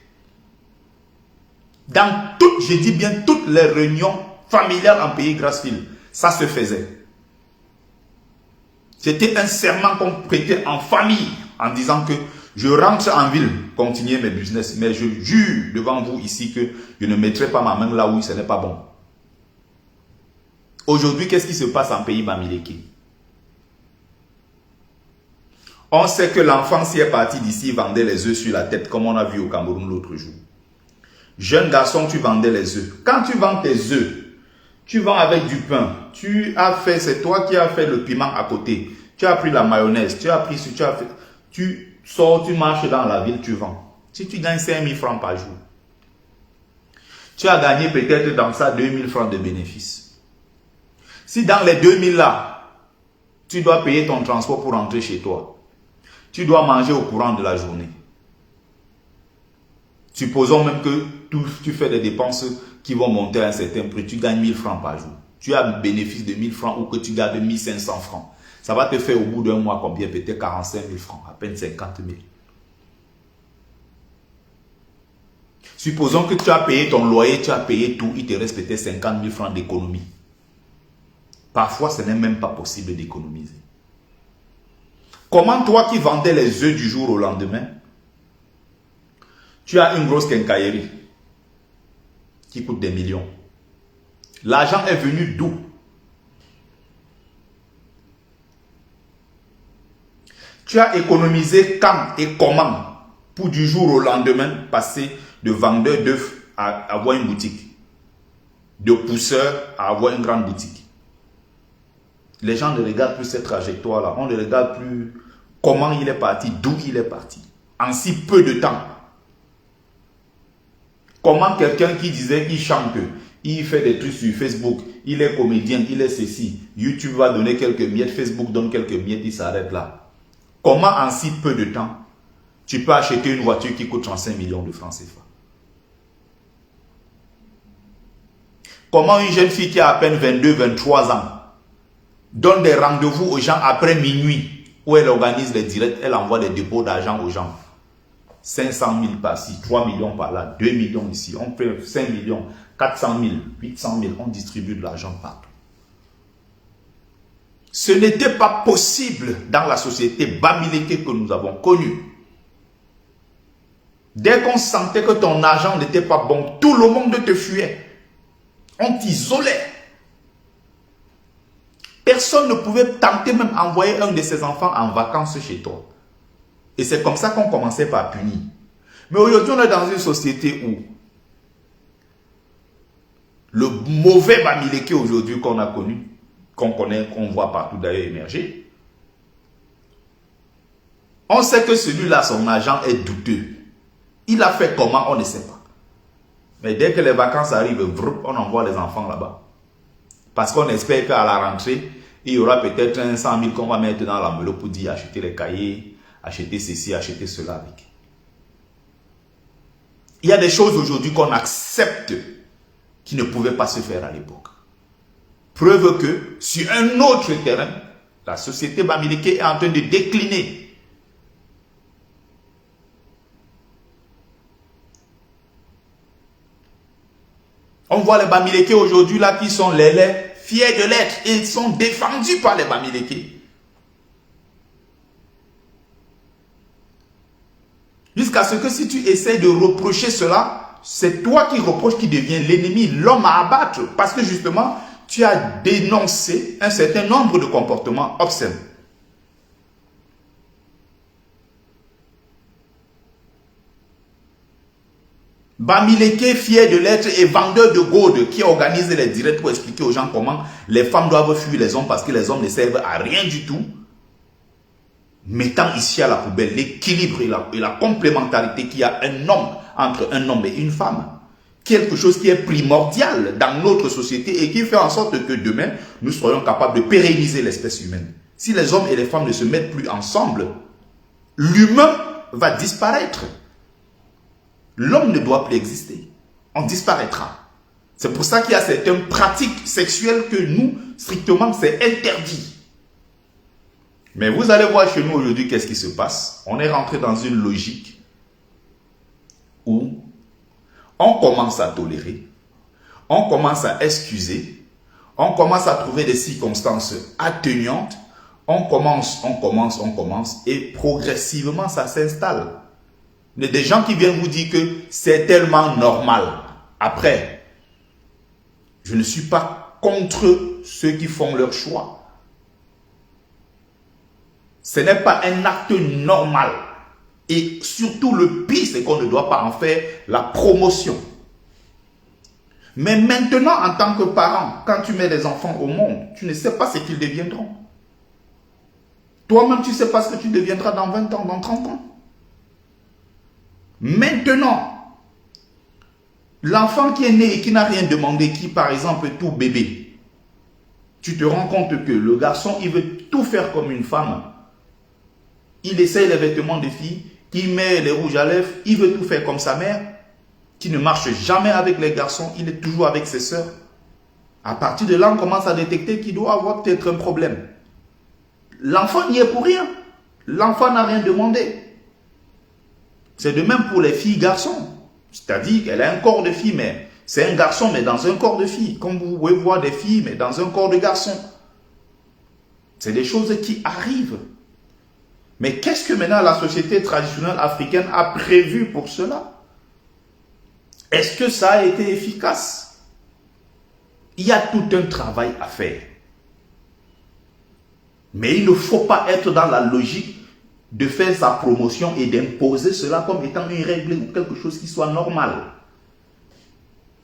Dans toutes, je dis bien toutes les réunions familiales en pays Grassfield, ça se faisait. C'était un serment qu'on prêtait en famille, en disant que je rentre en ville, continuer mes business, mais je jure devant vous ici que je ne mettrai pas ma main là où ce n'est pas bon. Aujourd'hui, qu'est-ce qui se passe en pays Bamileke? On sait que l'enfant, s'il est parti d'ici, vendait les œufs sur la tête, comme on a vu au Cameroun l'autre jour. Jeune garçon, tu vendais les œufs. Quand tu vends tes œufs, tu vends avec du pain. Tu as fait, c'est toi qui as fait le piment à côté. Tu as pris la mayonnaise, tu as pris ce, tu as fait. Tu sors, tu marches dans la ville, tu vends. Si tu gagnes 5 000 francs par jour, tu as gagné peut-être dans ça 2 000 francs de bénéfices. Si dans les 2 000 là, tu dois payer ton transport pour rentrer chez toi, tu dois manger au courant de la journée. Supposons même que tu fais des dépenses qui vont monter à un certain prix, tu gagnes 1 000 francs par jour. Tu as un bénéfice de 1 000 francs ou que tu gagnes 1 500 francs. Ça va te faire au bout d'un mois combien? Peut-être 45 000 francs, à peine 50 000. Supposons que tu as payé ton loyer, tu as payé tout, il te reste peut-être 50 000 francs d'économie. Parfois, ce n'est même pas possible d'économiser. Comment toi qui vendais les œufs du jour au lendemain, tu as une grosse quincaillerie qui coûte des millions. L'argent est venu d'où? Tu as économisé quand et comment pour du jour au lendemain passer de vendeur d'œufs à avoir une boutique, de pousseur à avoir une grande boutique. Les gens ne regardent plus cette trajectoire-là. On ne regarde plus comment il est parti, d'où il est parti. En si peu de temps. Comment quelqu'un qui disait qu'il chante, il fait des trucs sur Facebook, il est comédien, il est ceci, YouTube va donner quelques miettes, Facebook donne quelques miettes, il s'arrête là. Comment en si peu de temps, tu peux acheter une voiture qui coûte 35 millions de francs CFA? Comment une jeune fille qui a à peine 22, 23 ans donne des rendez-vous aux gens après minuit où elle organise les directs, elle envoie des dépôts d'argent aux gens. 500 000 par-ci, 3 millions par-là, 2 millions ici, on fait 5 millions, 400 000, 800 000, on distribue de l'argent partout. Ce n'était pas possible dans la société Bamileke que nous avons connue. Dès qu'on sentait que ton argent n'était pas bon, tout le monde te fuyait. On t'isolait. Personne ne pouvait tenter même envoyer un de ses enfants en vacances chez toi. Et c'est comme ça qu'on commençait par punir. Mais aujourd'hui, on est dans une société où le mauvais Bamileke aujourd'hui qu'on a connu, qu'on connaît, qu'on voit partout d'ailleurs émerger, on sait que celui-là, son argent est douteux. Il a fait comment, on ne sait pas. Mais dès que les vacances arrivent, on envoie les enfants là-bas. Parce qu'on espère qu'à la rentrée, il y aura peut-être 100 000 qu'on va mettre dans l'enveloppe pour dire acheter les cahiers, acheter ceci, acheter cela avec. Il y a des choses aujourd'hui qu'on accepte qui ne pouvaient pas se faire à l'époque. Preuve que sur un autre terrain, la société Bamileke est en train de décliner. On voit les Bamileke aujourd'hui là qui sont les fiers de l'être et ils sont défendus par les Bamileke. Jusqu'à ce que si tu essaies de reprocher cela, c'est toi qui reproches qui deviens l'ennemi, l'homme à abattre. Parce que justement, tu as dénoncé un certain nombre de comportements obscènes. Bamileke, fier de l'être et vendeur de gourde qui organise les directs pour expliquer aux gens comment les femmes doivent fuir les hommes parce que les hommes ne servent à rien du tout. Mettant ici à la poubelle l'équilibre et la complémentarité qu'il y a entre un homme et une femme. Quelque chose qui est primordial dans notre société et qui fait en sorte que demain, nous soyons capables de pérenniser l'espèce humaine. Si les hommes et les femmes ne se mettent plus ensemble, l'humain va disparaître. L'homme ne doit plus exister. On disparaîtra. C'est pour ça qu'il y a certaines pratiques sexuelles que nous, strictement, c'est interdit. Mais vous allez voir chez nous aujourd'hui qu'est-ce qui se passe. On est rentré dans une logique où on commence à tolérer, on commence à excuser, on commence à trouver des circonstances atténuantes, on commence, et progressivement ça s'installe. Il y a des gens qui viennent vous dire que c'est tellement normal. Après, je ne suis pas contre ceux qui font leur choix. Ce n'est pas un acte normal. Et surtout, le pire, c'est qu'on ne doit pas en faire la promotion. Mais maintenant, en tant que parent, quand tu mets des enfants au monde, tu ne sais pas ce qu'ils deviendront. Toi-même, tu ne sais pas ce que tu deviendras dans 20 ans, dans 30 ans. Maintenant, l'enfant qui est né et qui n'a rien demandé, qui par exemple est tout bébé, tu te rends compte que le garçon, il veut tout faire comme une femme. Il essaye les vêtements des filles, il met les rouges à lèvres, il veut tout faire comme sa mère, qui ne marche jamais avec les garçons, il est toujours avec ses sœurs. À partir de là, on commence à détecter qu'il doit avoir peut-être un problème. L'enfant n'y est pour rien. L'enfant n'a rien demandé. C'est de même pour les filles-garçons. C'est-à-dire qu'elle a un corps de fille, mais c'est un garçon, mais dans un corps de fille. Comme vous pouvez voir des filles, mais dans un corps de garçon. C'est des choses qui arrivent. Mais qu'est-ce que maintenant la société traditionnelle africaine a prévu pour cela? Est-ce que ça a été efficace? Il y a tout un travail à faire. Mais il ne faut pas être dans la logique de faire sa promotion et d'imposer cela comme étant une règle ou quelque chose qui soit normal.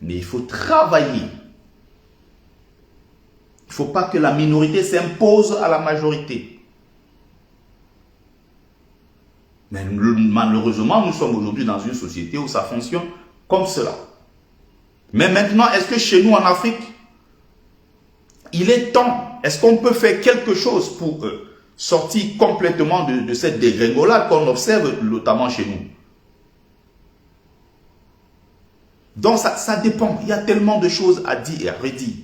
Mais il faut travailler. Il ne faut pas que la minorité s'impose à la majorité. Mais malheureusement, nous sommes aujourd'hui dans une société où ça fonctionne comme cela. Mais maintenant, est-ce que chez nous en Afrique, il est temps, est-ce qu'on peut faire quelque chose pour sortir complètement de cette dégringolade qu'on observe notamment chez nous? Donc ça dépend, il y a tellement de choses à dire et à redire.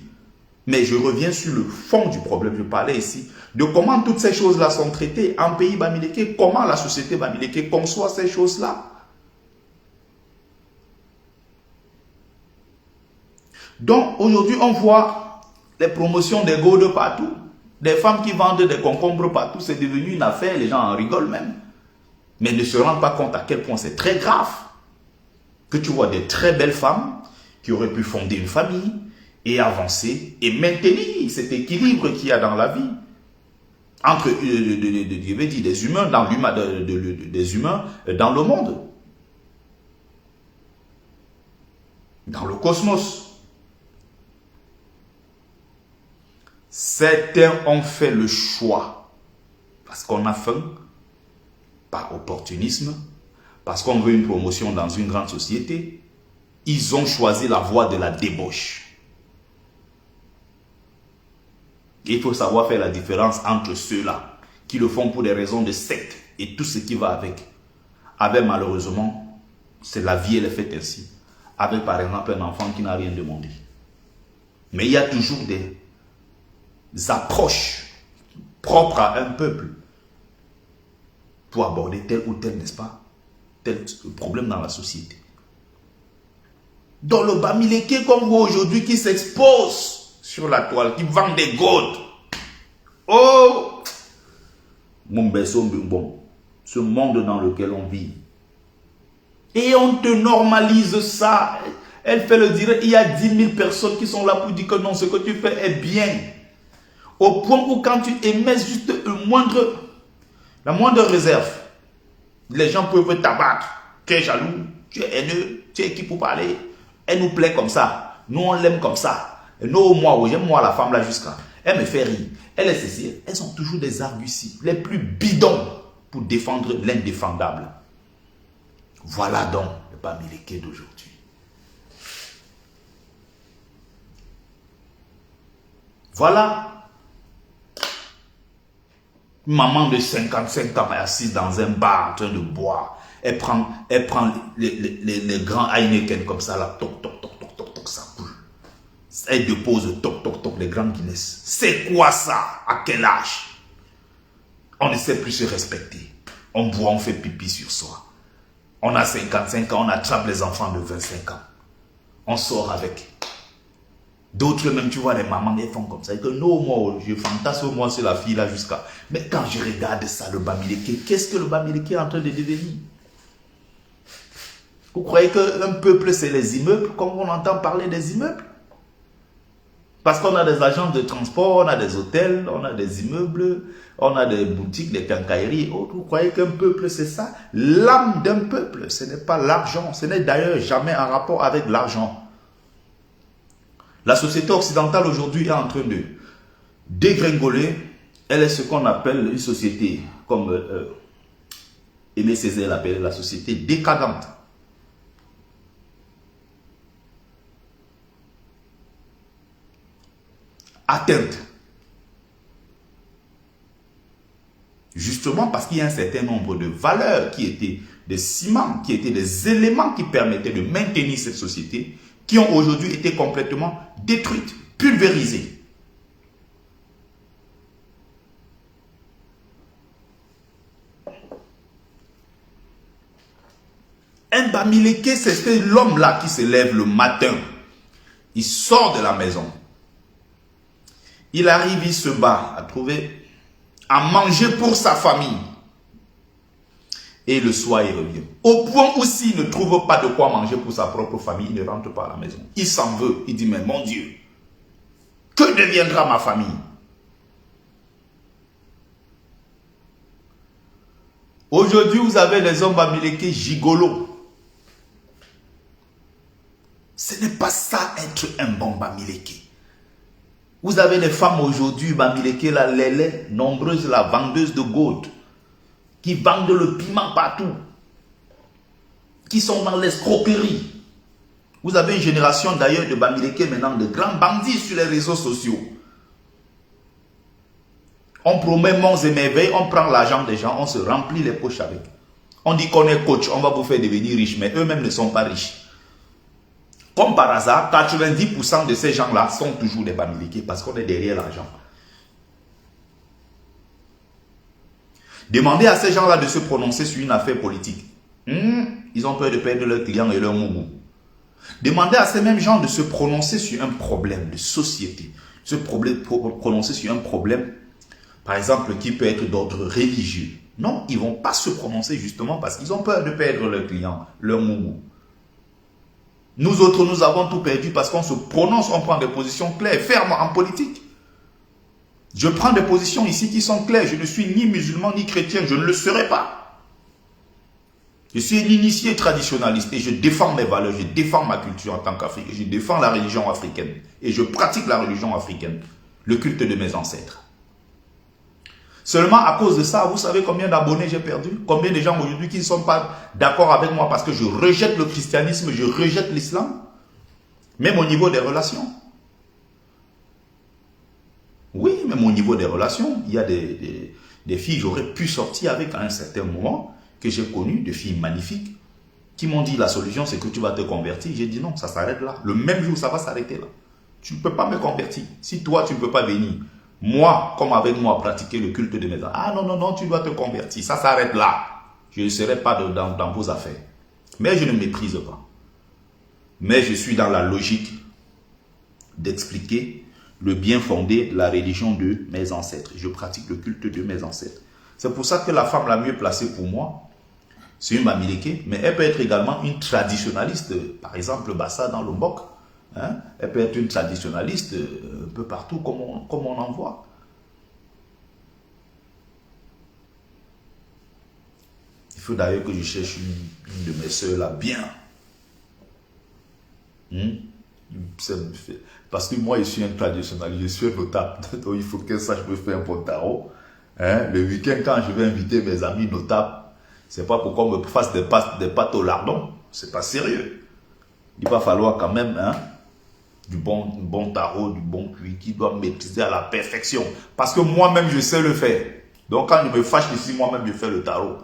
Mais je reviens sur le fond du problème. Je parlais ici de comment toutes ces choses-là sont traitées en pays bamileke, comment la société bamileke conçoit ces choses-là. Donc aujourd'hui, on voit les promotions des go de partout, des femmes qui vendent des concombres partout, c'est devenu une affaire, les gens en rigolent même. Mais ne se rendent pas compte à quel point c'est très grave que tu vois des très belles femmes qui auraient pu fonder une famille et avancer et maintenir cet équilibre qu'il y a dans la vie entre des humains dans le monde, dans le cosmos. Certains ont fait le choix parce qu'on a faim, par opportunisme, parce qu'on veut une promotion dans une grande société. Ils ont choisi la voie de la débauche. Il faut savoir faire la différence entre ceux-là qui le font pour des raisons de secte et tout ce qui va avec. Avec malheureusement, c'est la vie, elle est faite ainsi. Avec par exemple un enfant qui n'a rien demandé. Mais il y a toujours des approches propres à un peuple pour aborder tel ou tel, n'est-ce pas, tel problème dans la société. Dans le bamileke comme vous aujourd'hui qui s'expose sur la toile, qui vend des godes. Oh, mon berceau, bon, ce monde dans lequel on vit. Et on te normalise ça. Elle fait le direct, il y a 10 000 personnes qui sont là pour dire que non, ce que tu fais est bien. Au point où quand tu émets juste la moindre réserve, les gens peuvent t'abattre. Tu es jaloux, tu es haineux, tu es qui pour parler. Elle nous plaît comme ça. Nous, on l'aime comme ça. Nous, moi, j'aime moi la femme là jusqu'à. Elle me fait rire. Elle est ceci. Elles ont toujours des arguties les plus bidons pour défendre l'indéfendable. Voilà donc le bamileke d'aujourd'hui. Voilà. Maman de 55 ans est assise dans un bar en train de boire. Elle prend les grands Heineken comme ça, là, toc, toc, toc, toc, toc, toc, ça coule. Elle dépose toc, toc, toc, les grandes Guinness. C'est quoi ça? À quel âge? On ne sait plus se respecter. On boit, on fait pipi sur soi. On a 55 ans, on attrape les enfants de 25 ans. On sort avec. D'autres même, tu vois, les mamans, elles font comme ça. Et que non, moi, je fantasme moi sur la fille là jusqu'à. Mais quand je regarde ça, le bamileke, qu'est-ce que le bamileke est en train de devenir? Vous croyez qu'un peuple, c'est les immeubles, comme on entend parler des immeubles? Parce qu'on a des agences de transport, on a des hôtels, on a des immeubles, on a des boutiques, des quincailleries et autres. Vous croyez qu'un peuple, c'est ça? L'âme d'un peuple, ce n'est pas l'argent. Ce n'est d'ailleurs jamais en rapport avec l'argent. La société occidentale aujourd'hui est en train de dégringoler Elle est ce qu'on appelle une société, comme Aimé Césaire l'appelait, la société décadente. Atteinte. Justement parce qu'il y a un certain nombre de valeurs qui étaient des ciments, qui étaient des éléments qui permettaient de maintenir cette société, qui ont aujourd'hui été complètement détruites, pulvérisées. Un Bamileke, c'est l'homme-là qui se lève le matin. Il sort de la maison. Il arrive, il se bat à trouver, à manger pour sa famille. Et le soir, il revient. Au point où s'il ne trouve pas de quoi manger pour sa propre famille, il ne rentre pas à la maison. Il s'en veut. Il dit, mais mon Dieu, que deviendra ma famille? Aujourd'hui, vous avez les hommes Bamileke gigolos. Ce n'est pas ça être un bon Bamileke. Vous avez des femmes aujourd'hui, Bamileke, la lélé, nombreuses, la vendeuse de gouttes, qui vendent le piment partout, qui sont dans l'escroquerie. Vous avez une génération d'ailleurs de Bamileke maintenant, de grands bandits sur les réseaux sociaux. On promet monts et merveilles, on prend l'argent des gens, on se remplit les poches avec. On dit qu'on est coach, on va vous faire devenir riche, mais eux-mêmes ne sont pas riches. Comme par hasard, 90% de ces gens-là sont toujours des Bamileke parce qu'on est derrière l'argent. Demandez à ces gens-là de se prononcer sur une affaire politique. Ils ont peur de perdre leurs clients et leurs moumous. Demandez à ces mêmes gens de se prononcer sur un problème de société. Prononcer sur un problème, par exemple, qui peut être d'ordre religieux. Non, ils ne vont pas se prononcer justement parce qu'ils ont peur de perdre leurs clients, leurs moumous. Nous autres, nous avons tout perdu parce qu'on se prononce, on prend des positions claires, fermes en politique. Je prends des positions ici qui sont claires. Je ne suis ni musulman ni chrétien, je ne le serai pas. Je suis un initié traditionnaliste et je défends mes valeurs, je défends ma culture en tant qu'Africain, je défends la religion africaine et je pratique la religion africaine, le culte de mes ancêtres. Seulement à cause de ça, vous savez combien d'abonnés j'ai perdu? Combien de gens aujourd'hui qui ne sont pas d'accord avec moi parce que je rejette le christianisme, je rejette l'islam? Même au niveau des relations. Oui, même au niveau des relations, il y a des filles, j'aurais pu sortir avec à un certain moment, que j'ai connu, des filles magnifiques, qui m'ont dit la solution c'est que tu vas te convertir. J'ai dit non, ça s'arrête là. Le même jour, ça va s'arrêter là. Tu ne peux pas me convertir. Si toi, tu ne peux pas venir, moi, comme avec moi, pratiquer le culte de mes ancêtres. Ah non, non, non, tu dois te convertir. Ça s'arrête là. Je ne serai pas dans vos affaires. Mais je ne méprise pas. Mais je suis dans la logique d'expliquer le bien fondé de la religion de mes ancêtres. Je pratique le culte de mes ancêtres. C'est pour ça que la femme la mieux placée pour moi, c'est une Bamileke, mais elle peut être également une traditionnaliste. Par exemple, Bassa dans le Mbok. Hein? Elle peut être une traditionnaliste un peu partout comme on en voit. Il faut d'ailleurs que je cherche une de mes soeurs là bien. Parce que moi je suis un traditionnaliste, je suis un notable. Donc il faut que ça je me fais un bon tarot. Hein? Le week-end quand je vais inviter mes amis notables, c'est pas pour qu'on me fasse des pâtes au lardon. C'est pas sérieux. Il va falloir quand même du bon tarot, du bon cuit, qui doit maîtriser à la perfection. Parce que moi-même, je sais le faire. Donc, quand je me fâche ici, moi-même, je fais le tarot.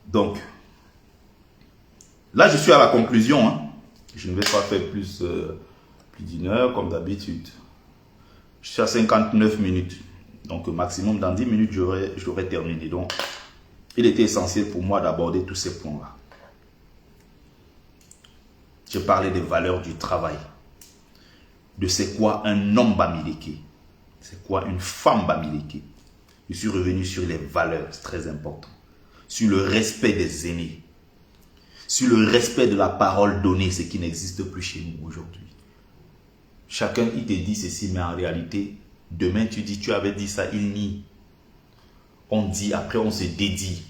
Donc, là, je suis à la conclusion. Hein. Je ne vais pas faire plus d'une heure, comme d'habitude. Je suis à 59 minutes. Donc, au maximum, dans 10 minutes, j'aurai terminé. Donc, il était essentiel pour moi d'aborder tous ces points-là. Je parlais des valeurs du travail. De c'est quoi un homme Bamileke. C'est quoi une femme Bamileke. Je suis revenu sur les valeurs, c'est très important. Sur le respect des aînés. Sur le respect de la parole donnée, ce qui n'existe plus chez nous aujourd'hui. Chacun, il te dit ceci, mais en réalité, demain, tu dis, tu avais dit ça, il nie. On dit, après, on se dédie.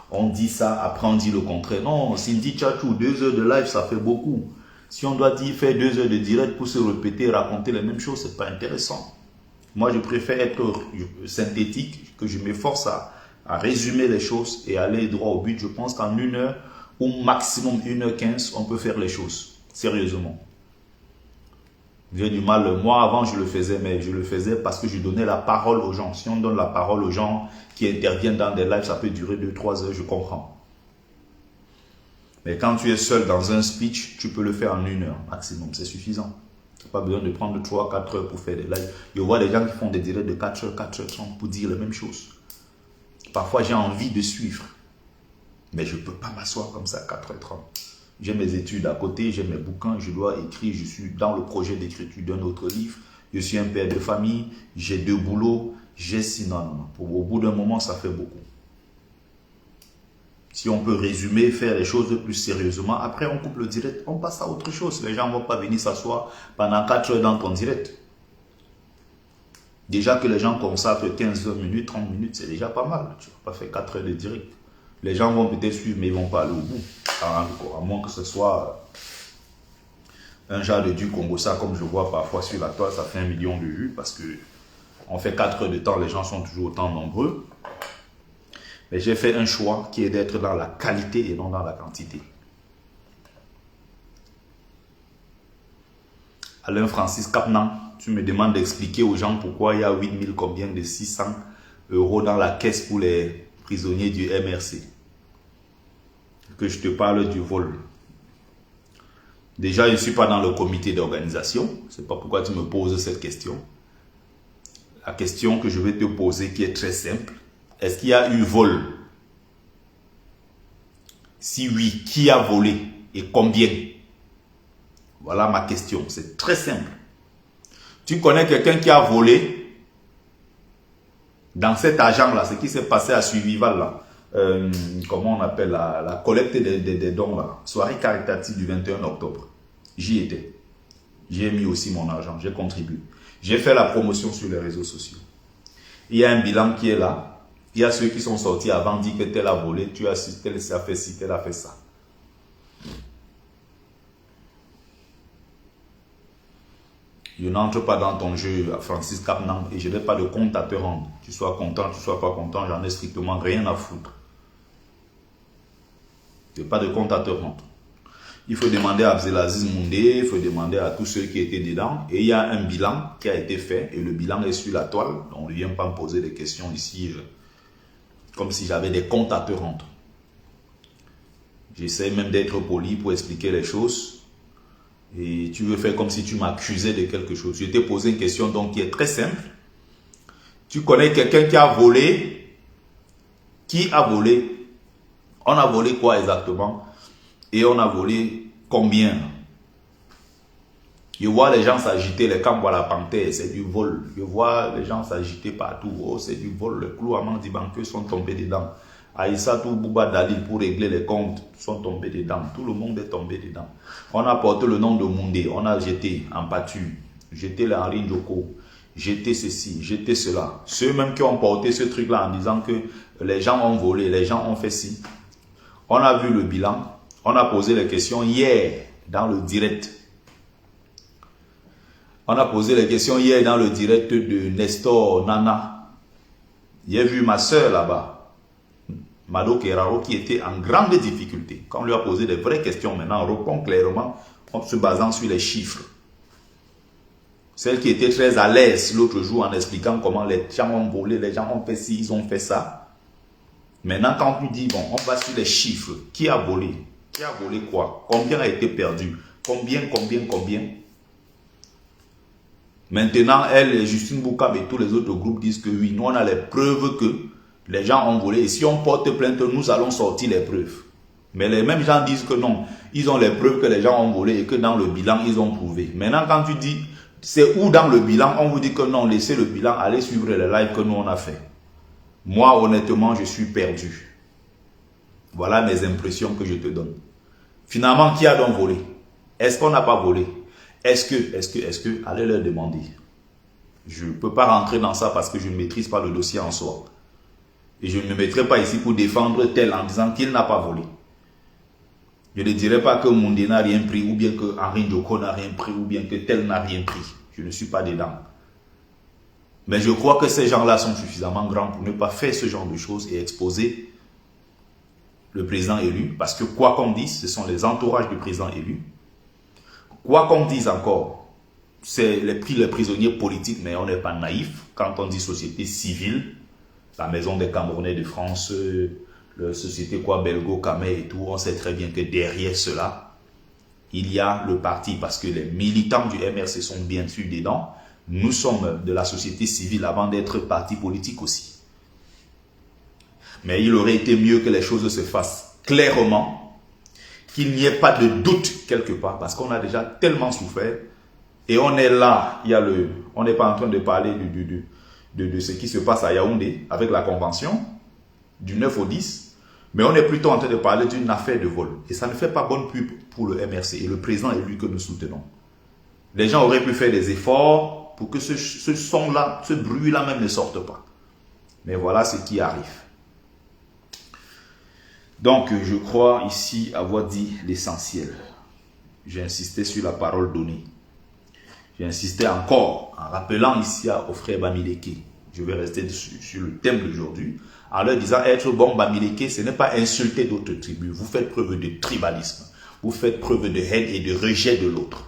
On dit ça, après on dit le contraire. Non, Cindy Tchatchou, 2 heures de live, ça fait beaucoup. Si on doit dire faire 2 heures de direct pour se répéter, raconter les mêmes choses, c'est pas intéressant. Moi, je préfère être synthétique, que je m'efforce à résumer les choses et aller droit au but. Je pense qu'en 1 heure, ou maximum 1h15, on peut faire les choses, sérieusement. J'ai du mal, moi avant je le faisais, mais je le faisais parce que je donnais la parole aux gens. Si on donne la parole aux gens qui interviennent dans des lives, ça peut durer 2-3 heures, je comprends. Mais quand tu es seul dans un speech, tu peux le faire en 1 heure maximum, c'est suffisant. Tu n'as pas besoin de prendre 3-4 heures pour faire des lives. Je vois des gens qui font des directs de 4 heures, 4h30 pour dire les mêmes choses. Parfois j'ai envie de suivre, mais je ne peux pas m'asseoir comme ça 4h30. J'ai mes études à côté, j'ai mes bouquins, je dois écrire, je suis dans le projet d'écriture d'un autre livre, je suis un père de famille, j'ai 2 boulots, j'ai 6 non. Au bout d'un moment, ça fait beaucoup. Si on peut résumer, faire les choses plus sérieusement, après on coupe le direct, on passe à autre chose. Les gens ne vont pas venir s'asseoir pendant 4 heures dans ton direct. Déjà que les gens consacrent 15 minutes, 30 minutes, c'est déjà pas mal. Tu ne vas pas faire 4 heures de direct. Les gens vont peut-être suivre, mais ils ne vont pas aller au bout. À moins que ce soit un genre de du Congo, ça comme je vois parfois sur la toile, ça fait 1 million de vues parce que on fait 4 heures de temps, les gens sont toujours autant nombreux. Mais j'ai fait un choix qui est d'être dans la qualité et non dans la quantité. Alain Francis Capnan, tu me demandes d'expliquer aux gens pourquoi il y a 8000 combien de 600 € dans la caisse pour les prisonniers du MRC. Que je te parle du vol. Déjà, je ne suis pas dans le comité d'organisation. C'est pas pourquoi tu me poses cette question. La question que je vais te poser qui est très simple. Est-ce qu'il y a eu vol? Si oui, qui a volé et combien? Voilà ma question. C'est très simple. Tu connais quelqu'un qui a volé dans cet argent-là, ce qui s'est passé à Suivival là. Comment on appelle la collecte des dons là, soirée caritative du 21 octobre. J'y étais. J'ai mis aussi mon argent, j'ai contribué. J'ai fait la promotion sur les réseaux sociaux. Il y a un bilan qui est là. Il y a ceux qui sont sortis avant, dit que tel a volé, tu as su, tel a fait ci, tel a fait ça. Je n'entre pas dans ton jeu, Francis Capnan, et je n'ai pas de compte à te rendre. Tu sois content, tu sois pas content, j'en ai strictement rien à foutre. Je n'ai pas de compte à te rendre. Il faut demander à Abdelaziz Moundé, il faut demander à tous ceux qui étaient dedans. Et il y a un bilan qui a été fait, et le bilan est sur la toile. On ne vient pas me poser des questions ici, comme si j'avais des comptes à te rendre. J'essaie même d'être poli pour expliquer les choses. Et tu veux faire comme si tu m'accusais de quelque chose. Je t'ai posé une question donc qui est très simple. Tu connais quelqu'un qui a volé? Qui a volé? On a volé quoi exactement? Et on a volé combien? Je vois les gens s'agiter, les camps à la panthère, c'est du vol. Je vois les gens s'agiter partout, oh, c'est du vol. Les clous Amandi banquiers sont tombés dedans. Aïssatou Bouba Dalil pour régler les comptes sont tombés dedans. Tout le monde est tombé dedans. On a porté le nom de Moundé, on a jeté en pâture, jeté les Henri Ndjoko, jeté ceci, jeté cela. Ceux même qui ont porté ce truc-là en disant que les gens ont volé, les gens ont fait ci. On a vu le bilan, on a posé les questions hier dans le direct. On a posé les questions hier dans le direct de Nestor Nana. J'ai vu ma soeur là-bas, Mado Keraro, qui était en grande difficulté. Quand on lui a posé des vraies questions, maintenant on répond clairement en se basant sur les chiffres. Celle qui était très à l'aise l'autre jour en expliquant comment les gens ont volé, les gens ont fait ci, ils ont fait ça. Maintenant quand tu dis, bon, on va sur les chiffres. Qui a volé? Qui a volé quoi? Combien a été perdu? Combien? Maintenant, elle, Justine Boukab et tous les autres groupes disent que oui, nous on a les preuves que les gens ont volé. Et si on porte plainte, nous allons sortir les preuves. Mais les mêmes gens disent que non, ils ont les preuves que les gens ont volé et que dans le bilan, ils ont prouvé. Maintenant, quand tu dis, c'est où dans le bilan, on vous dit que non, laissez le bilan, allez suivre les lives que nous on a fait. Moi, honnêtement, je suis perdu. Voilà mes impressions que je te donne. Finalement, qui a donc volé? Est-ce qu'on n'a pas volé? Est-ce que, allez leur demander. Je ne peux pas rentrer dans ça parce que je ne maîtrise pas le dossier en soi. Et je ne me mettrai pas ici pour défendre tel en disant qu'il n'a pas volé. Je ne dirai pas que Mondé n'a rien pris, ou bien que Henri Ndjoko n'a rien pris, ou bien que tel n'a rien pris. Je ne suis pas dedans. Mais je crois que ces gens-là sont suffisamment grands pour ne pas faire ce genre de choses et exposer le président élu. Parce que quoi qu'on dise, ce sont les entourages du président élu. Quoi qu'on dise encore, c'est les prisonniers politiques, mais on n'est pas naïf. Quand on dit société civile, la Maison des Camerounais de France, la société Belgo, Kamé et tout, on sait très bien que derrière cela, il y a le parti, parce que les militants du MRC sont bien sûr dedans. Nous sommes de la société civile avant d'être parti politique aussi. Mais il aurait été mieux que les choses se fassent clairement, qu'il n'y ait pas de doute quelque part, parce qu'on a déjà tellement souffert. Et on est là, on n'est pas en train de parler de ce qui se passe à Yaoundé avec la convention du 9 au 10, mais on est plutôt en train de parler d'une affaire de vol. Et ça ne fait pas bonne pub pour le MRC et le président élu que nous soutenons. Les gens auraient pu faire des efforts pour que ce son-là, ce bruit-là même ne sorte pas. Mais voilà ce qui arrive. Donc, je crois ici avoir dit l'essentiel. J'ai insisté sur la parole donnée. J'ai insisté encore en rappelant ici aux frères Bamileke. Je vais rester sur le thème d'aujourd'hui. En leur disant, être bon Bamileke, ce n'est pas insulter d'autres tribus. Vous faites preuve de tribalisme. Vous faites preuve de haine et de rejet de l'autre.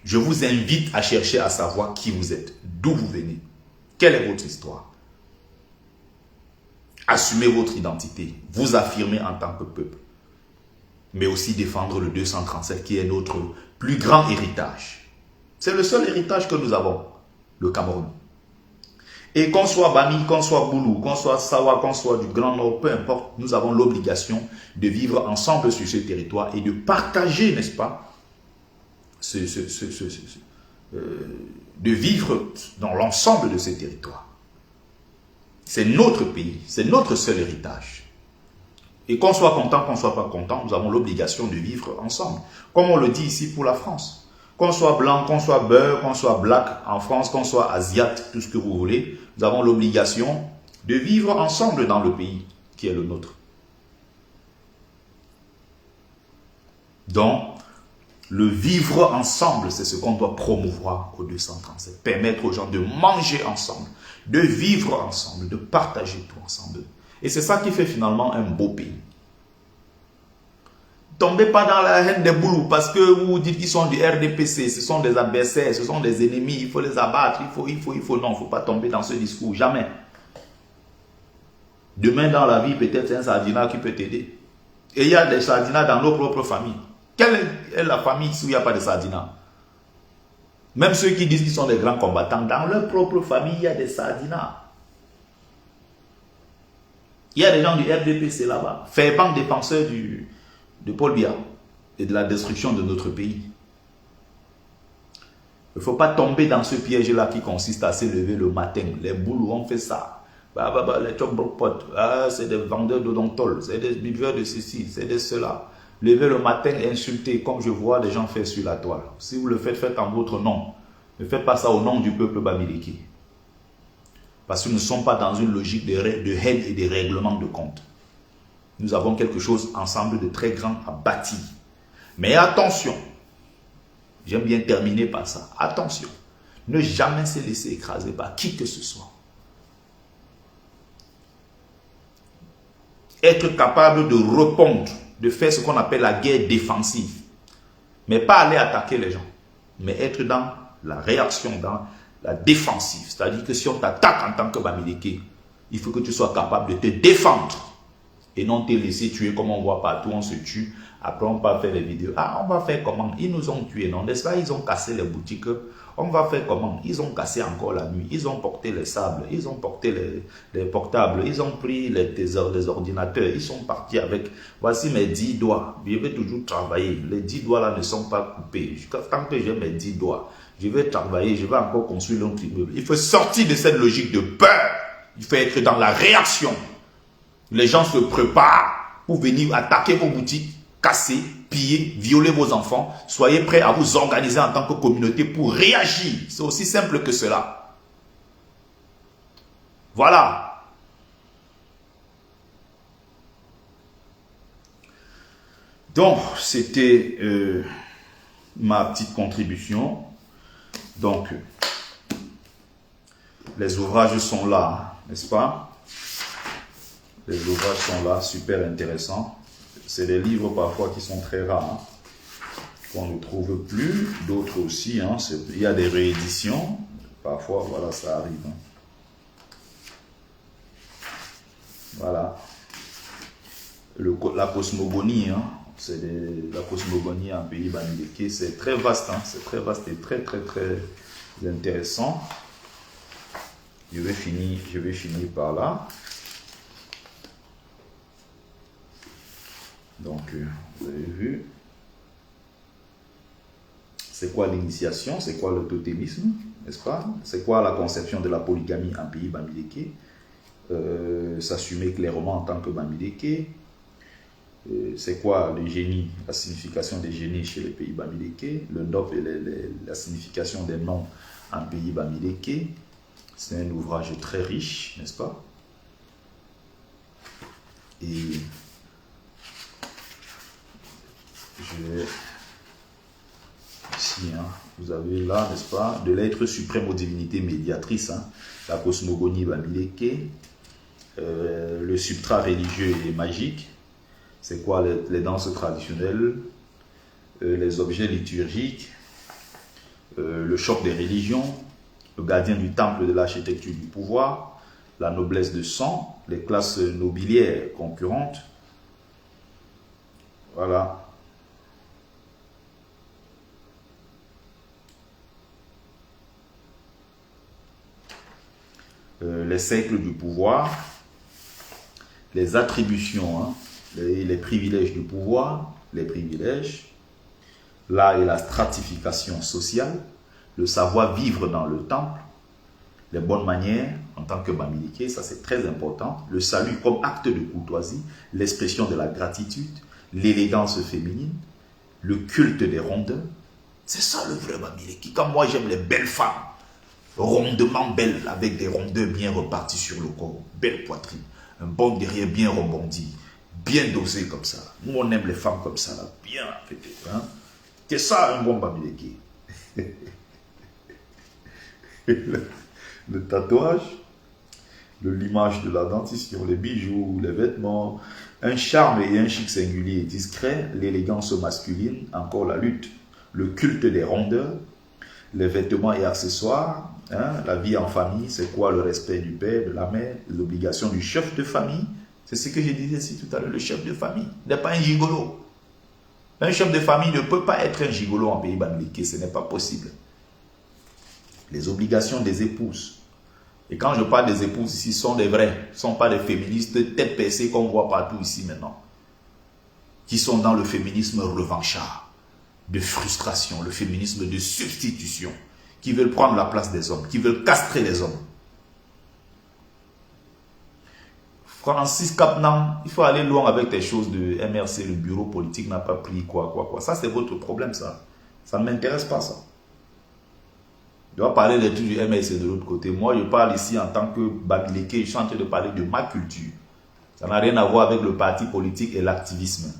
Je vous invite à chercher à savoir qui vous êtes, d'où vous venez, quelle est votre histoire. Assumez votre identité, vous affirmer en tant que peuple, mais aussi défendre le 237 qui est notre plus grand héritage. C'est le seul héritage que nous avons, le Cameroun. Et qu'on soit Bami, qu'on soit Boulou, qu'on soit Sawa, qu'on soit du Grand Nord, peu importe, nous avons l'obligation de vivre ensemble sur ce territoire et de partager, n'est-ce pas, de vivre dans l'ensemble de ces territoires. C'est notre pays, c'est notre seul héritage. Et qu'on soit content, qu'on ne soit pas content, nous avons l'obligation de vivre ensemble. Comme on le dit ici pour la France. Qu'on soit blanc, qu'on soit beurre, qu'on soit black en France, qu'on soit asiate, tout ce que vous voulez, nous avons l'obligation de vivre ensemble dans le pays qui est le nôtre. Donc, le vivre ensemble, c'est ce qu'on doit promouvoir au 237. Permettre aux gens de manger ensemble, de vivre ensemble, de partager tout ensemble. Et c'est ça qui fait finalement un beau pays. Tombez pas dans la haine des boulous parce que vous dites qu'ils sont du RDPC, ce sont des adversaires, ce sont des ennemis, il faut les abattre, non, il ne faut pas tomber dans ce discours, jamais. Demain dans la vie, peut-être c'est un sardinat qui peut t'aider. Et il y a des sardinats dans nos propres familles. Quelle est la famille où il n'y a pas de sardinats? Même ceux qui disent qu'ils sont des grands combattants, dans leur propre famille, il y a des sardinats. Il y a des gens du RDPC là-bas, fervents défenseurs de Paul Biya et de la destruction de notre pays. Il ne faut pas tomber dans ce piège-là qui consiste à se lever le matin. Les boulous ont fait ça. Les chokbrokpot, c'est des vendeurs d'odontol, c'est des buveurs de ceci, c'est de cela. Lever le matin et insulter comme je vois des gens faire sur la toile. Si vous le faites, faites en votre nom. Ne faites pas ça au nom du peuple Bamileke. Parce que nous ne sommes pas dans une logique de haine et de règlement de compte. Nous avons quelque chose ensemble de très grand à bâtir. Mais attention, j'aime bien terminer par ça. Attention, ne jamais se laisser écraser par qui que ce soit. Être capable de répondre, de faire ce qu'on appelle la guerre défensive. Mais pas aller attaquer les gens, mais être dans la réaction, dans la défensive. C'est-à-dire que si on t'attaque en tant que Bamileke, il faut que tu sois capable de te défendre. Et non te laisser tuer comme on voit partout, on se tue. Après on va faire les vidéos. Ah, on va faire comment? Ils nous ont tués, non? N'est-ce pas? Ils ont cassé les boutiques. On va faire comment? Ils ont cassé encore la nuit. Ils ont porté les sables. Ils ont porté les portables. Ils ont pris les ordinateurs. Ils sont partis avec. Voici mes 10 doigts. Je vais toujours travailler. Les 10 doigts là ne sont pas coupés. Tant que j'ai mes 10 doigts, je vais travailler. Je vais encore construire l'autre immeuble. Il faut sortir de cette logique de peur. Il faut être dans la réaction. Les gens se préparent pour venir attaquer vos boutiques, casser, piller, violer vos enfants. Soyez prêts à vous organiser en tant que communauté pour réagir. C'est aussi simple que cela. Voilà. Donc, c'était ma petite contribution. Donc, les ouvrages sont là, n'est-ce pas? Les ouvrages sont là, super intéressants. C'est des livres parfois qui sont très rares, hein, qu'on ne trouve plus. D'autres aussi, hein, il y a des rééditions. Parfois, voilà, ça arrive. Hein. Voilà. La cosmogonie, hein, c'est la cosmogonie en pays Bamileke, c'est très vaste, hein, c'est très vaste et très intéressant. Je vais finir par là. Donc, vous avez vu. C'est quoi l'initiation? C'est quoi le totémisme? N'est-ce pas? C'est quoi la conception de la polygamie en pays Bamileke? S'assumer clairement en tant que Bamileke. C'est quoi le génie, la signification des génies chez les pays Bamileke? Le NOP et la signification des noms en pays Bamileke. C'est un ouvrage très riche, n'est-ce pas? Et je vais ici, hein, vous avez là, n'est-ce pas, de l'être suprême aux divinités médiatrices, hein, la cosmogonie Bamileke, le substrat religieux et magique, c'est quoi les danses traditionnelles, les objets liturgiques, le choc des religions, le gardien du temple de l'architecture du pouvoir, la noblesse de sang, les classes nobiliaires concurrentes. Voilà. Les cercles du pouvoir, les attributions, hein, les privilèges du pouvoir, les privilèges, là est la stratification sociale, le savoir-vivre dans le temple, les bonnes manières en tant que Bamileke, ça c'est très important, le salut comme acte de courtoisie, l'expression de la gratitude, l'élégance féminine, le culte des rondeurs. C'est ça le vrai Bamileke. Comme moi j'aime les belles femmes, rondement belles, avec des rondeurs bien reparties sur le corps, belle poitrine, un bon derrière bien rebondi, bien dosé comme ça. Nous on aime les femmes comme ça, là, bien fêtées. Hein? C'est ça un bon Bamileke. Le tatouage, l'image de la dentition, les bijoux, les vêtements, un charme et un chic singulier et discret, l'élégance masculine, encore la lutte, le culte des rondeurs, les vêtements et accessoires, hein, la vie en famille, c'est quoi le respect du père, de la mère, l'obligation du chef de famille, c'est ce que je disais ici tout à l'heure, le chef de famille n'est pas un gigolo. Un chef de famille ne peut pas être un gigolo en pays Bamileke, ce n'est pas possible. Les obligations des épouses. Et quand je parle des épouses ici, sont des vrais, ne sont pas des féministes tête percée qu'on voit partout ici maintenant. Qui sont dans le féminisme revanchard, de frustration, le féminisme de substitution, qui veulent prendre la place des hommes, qui veulent castrer les hommes. Francis Capnan, il faut aller loin avec les choses de MRC, le bureau politique n'a pas pris quoi. Ça, c'est votre problème, ça. Ça ne m'intéresse pas, ça. Je dois parler des trucs du MRC de l'autre côté. Moi, je parle ici en tant que Bamileke, je suis en train de parler de ma culture. Ça n'a rien à voir avec le parti politique et l'activisme.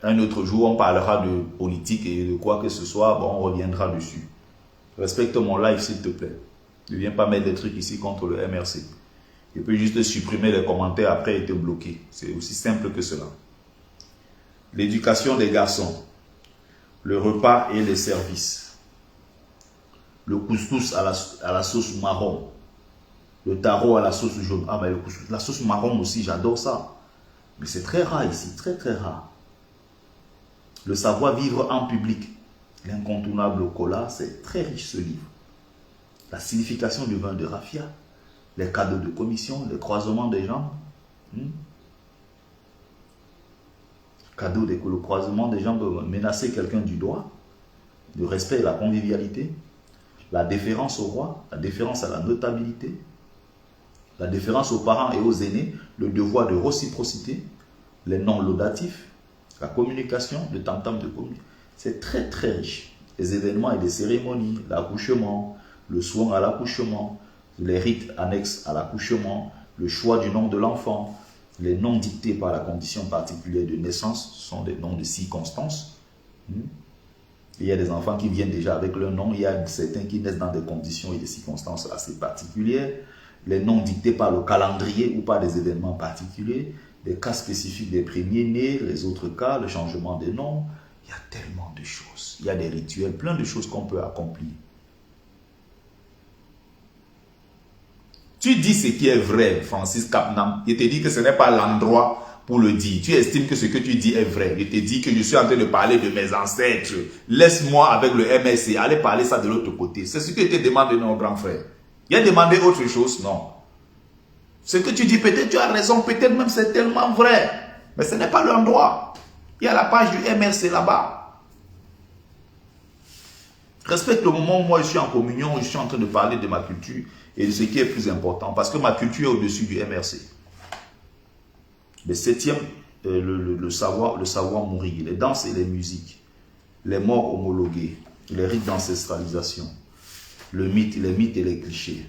Un autre jour, on parlera de politique et de quoi que ce soit, bon, on reviendra dessus. Respecte mon live, s'il te plaît. Ne viens pas mettre des trucs ici contre le MRC. Je peux juste supprimer les commentaires après et te bloquer. C'est aussi simple que cela. L'éducation des garçons. Le repas et les services. Le couscous à la sauce marron. Le taro à la sauce jaune. Ah, mais le couscous, la sauce marron aussi, j'adore ça. Mais c'est très rare ici, très rare. Le savoir-vivre en public. L'incontournable cola, c'est très riche ce livre. La signification du vin de raffia. Les cadeaux de commission, le croisement des jambes. Le croisement des jambes, menacer quelqu'un du doigt. Le respect et la convivialité. La déférence au roi, la déférence à la notabilité. La déférence aux parents et aux aînés, le devoir de réciprocité, les noms laudatifs, la communication, le tam-tam de communication. C'est très riche. Les événements et les cérémonies, l'accouchement, le soin à l'accouchement, les rites annexes à l'accouchement, le choix du nom de l'enfant, les noms dictés par la condition particulière de naissance sont des noms de circonstances. Il y a des enfants qui viennent déjà avec leur nom, il y a certains qui naissent dans des conditions et des circonstances assez particulières. Les noms dictés par le calendrier ou par des événements particuliers, les cas spécifiques des premiers-nés, les autres cas, le changement des noms. Il y a tellement de choses. Il y a des rituels, plein de choses qu'on peut accomplir. Tu dis ce qui est vrai, Francis Capnam. Je te dis que ce n'est pas l'endroit pour le dire. Tu estimes que ce que tu dis est vrai. Je te dis que je suis en train de parler de mes ancêtres. Laisse-moi avec le MSC aller parler ça de l'autre côté. C'est ce que je te demande de nos grands frères. Il a demandé autre chose? Non. Ce que tu dis, peut-être tu as raison, peut-être même c'est tellement vrai. Mais ce n'est pas l'endroit. Il y a la page du MRC là-bas. Respecte le moment où moi je suis en communion, où je suis en train de parler de ma culture et de ce qui est plus important. Parce que ma culture est au-dessus du MRC. Le septième, le savoir mourir, les danses et les musiques, les morts homologués, les rites d'ancestralisation, les mythes et les clichés.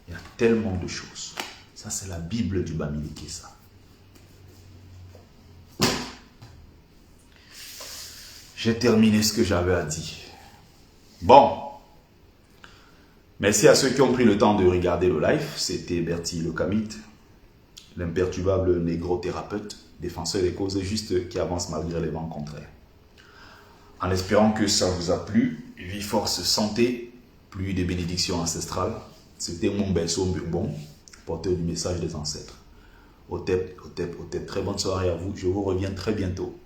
Il y a tellement de choses. Ça, c'est la Bible du Bamileke, ça. J'ai terminé ce que j'avais à dire. Bon. Merci à ceux qui ont pris le temps de regarder le live. C'était Bertie le Kamite, l'imperturbable négro-thérapeute, défenseur des causes justes qui avance malgré les vents contraires. En espérant que ça vous a plu, vie, force, santé, pluie de bénédictions ancestrales. C'était mon berceau Bourbon, porteur du message des ancêtres. Au tep, très bonne soirée à vous. Je vous reviens très bientôt.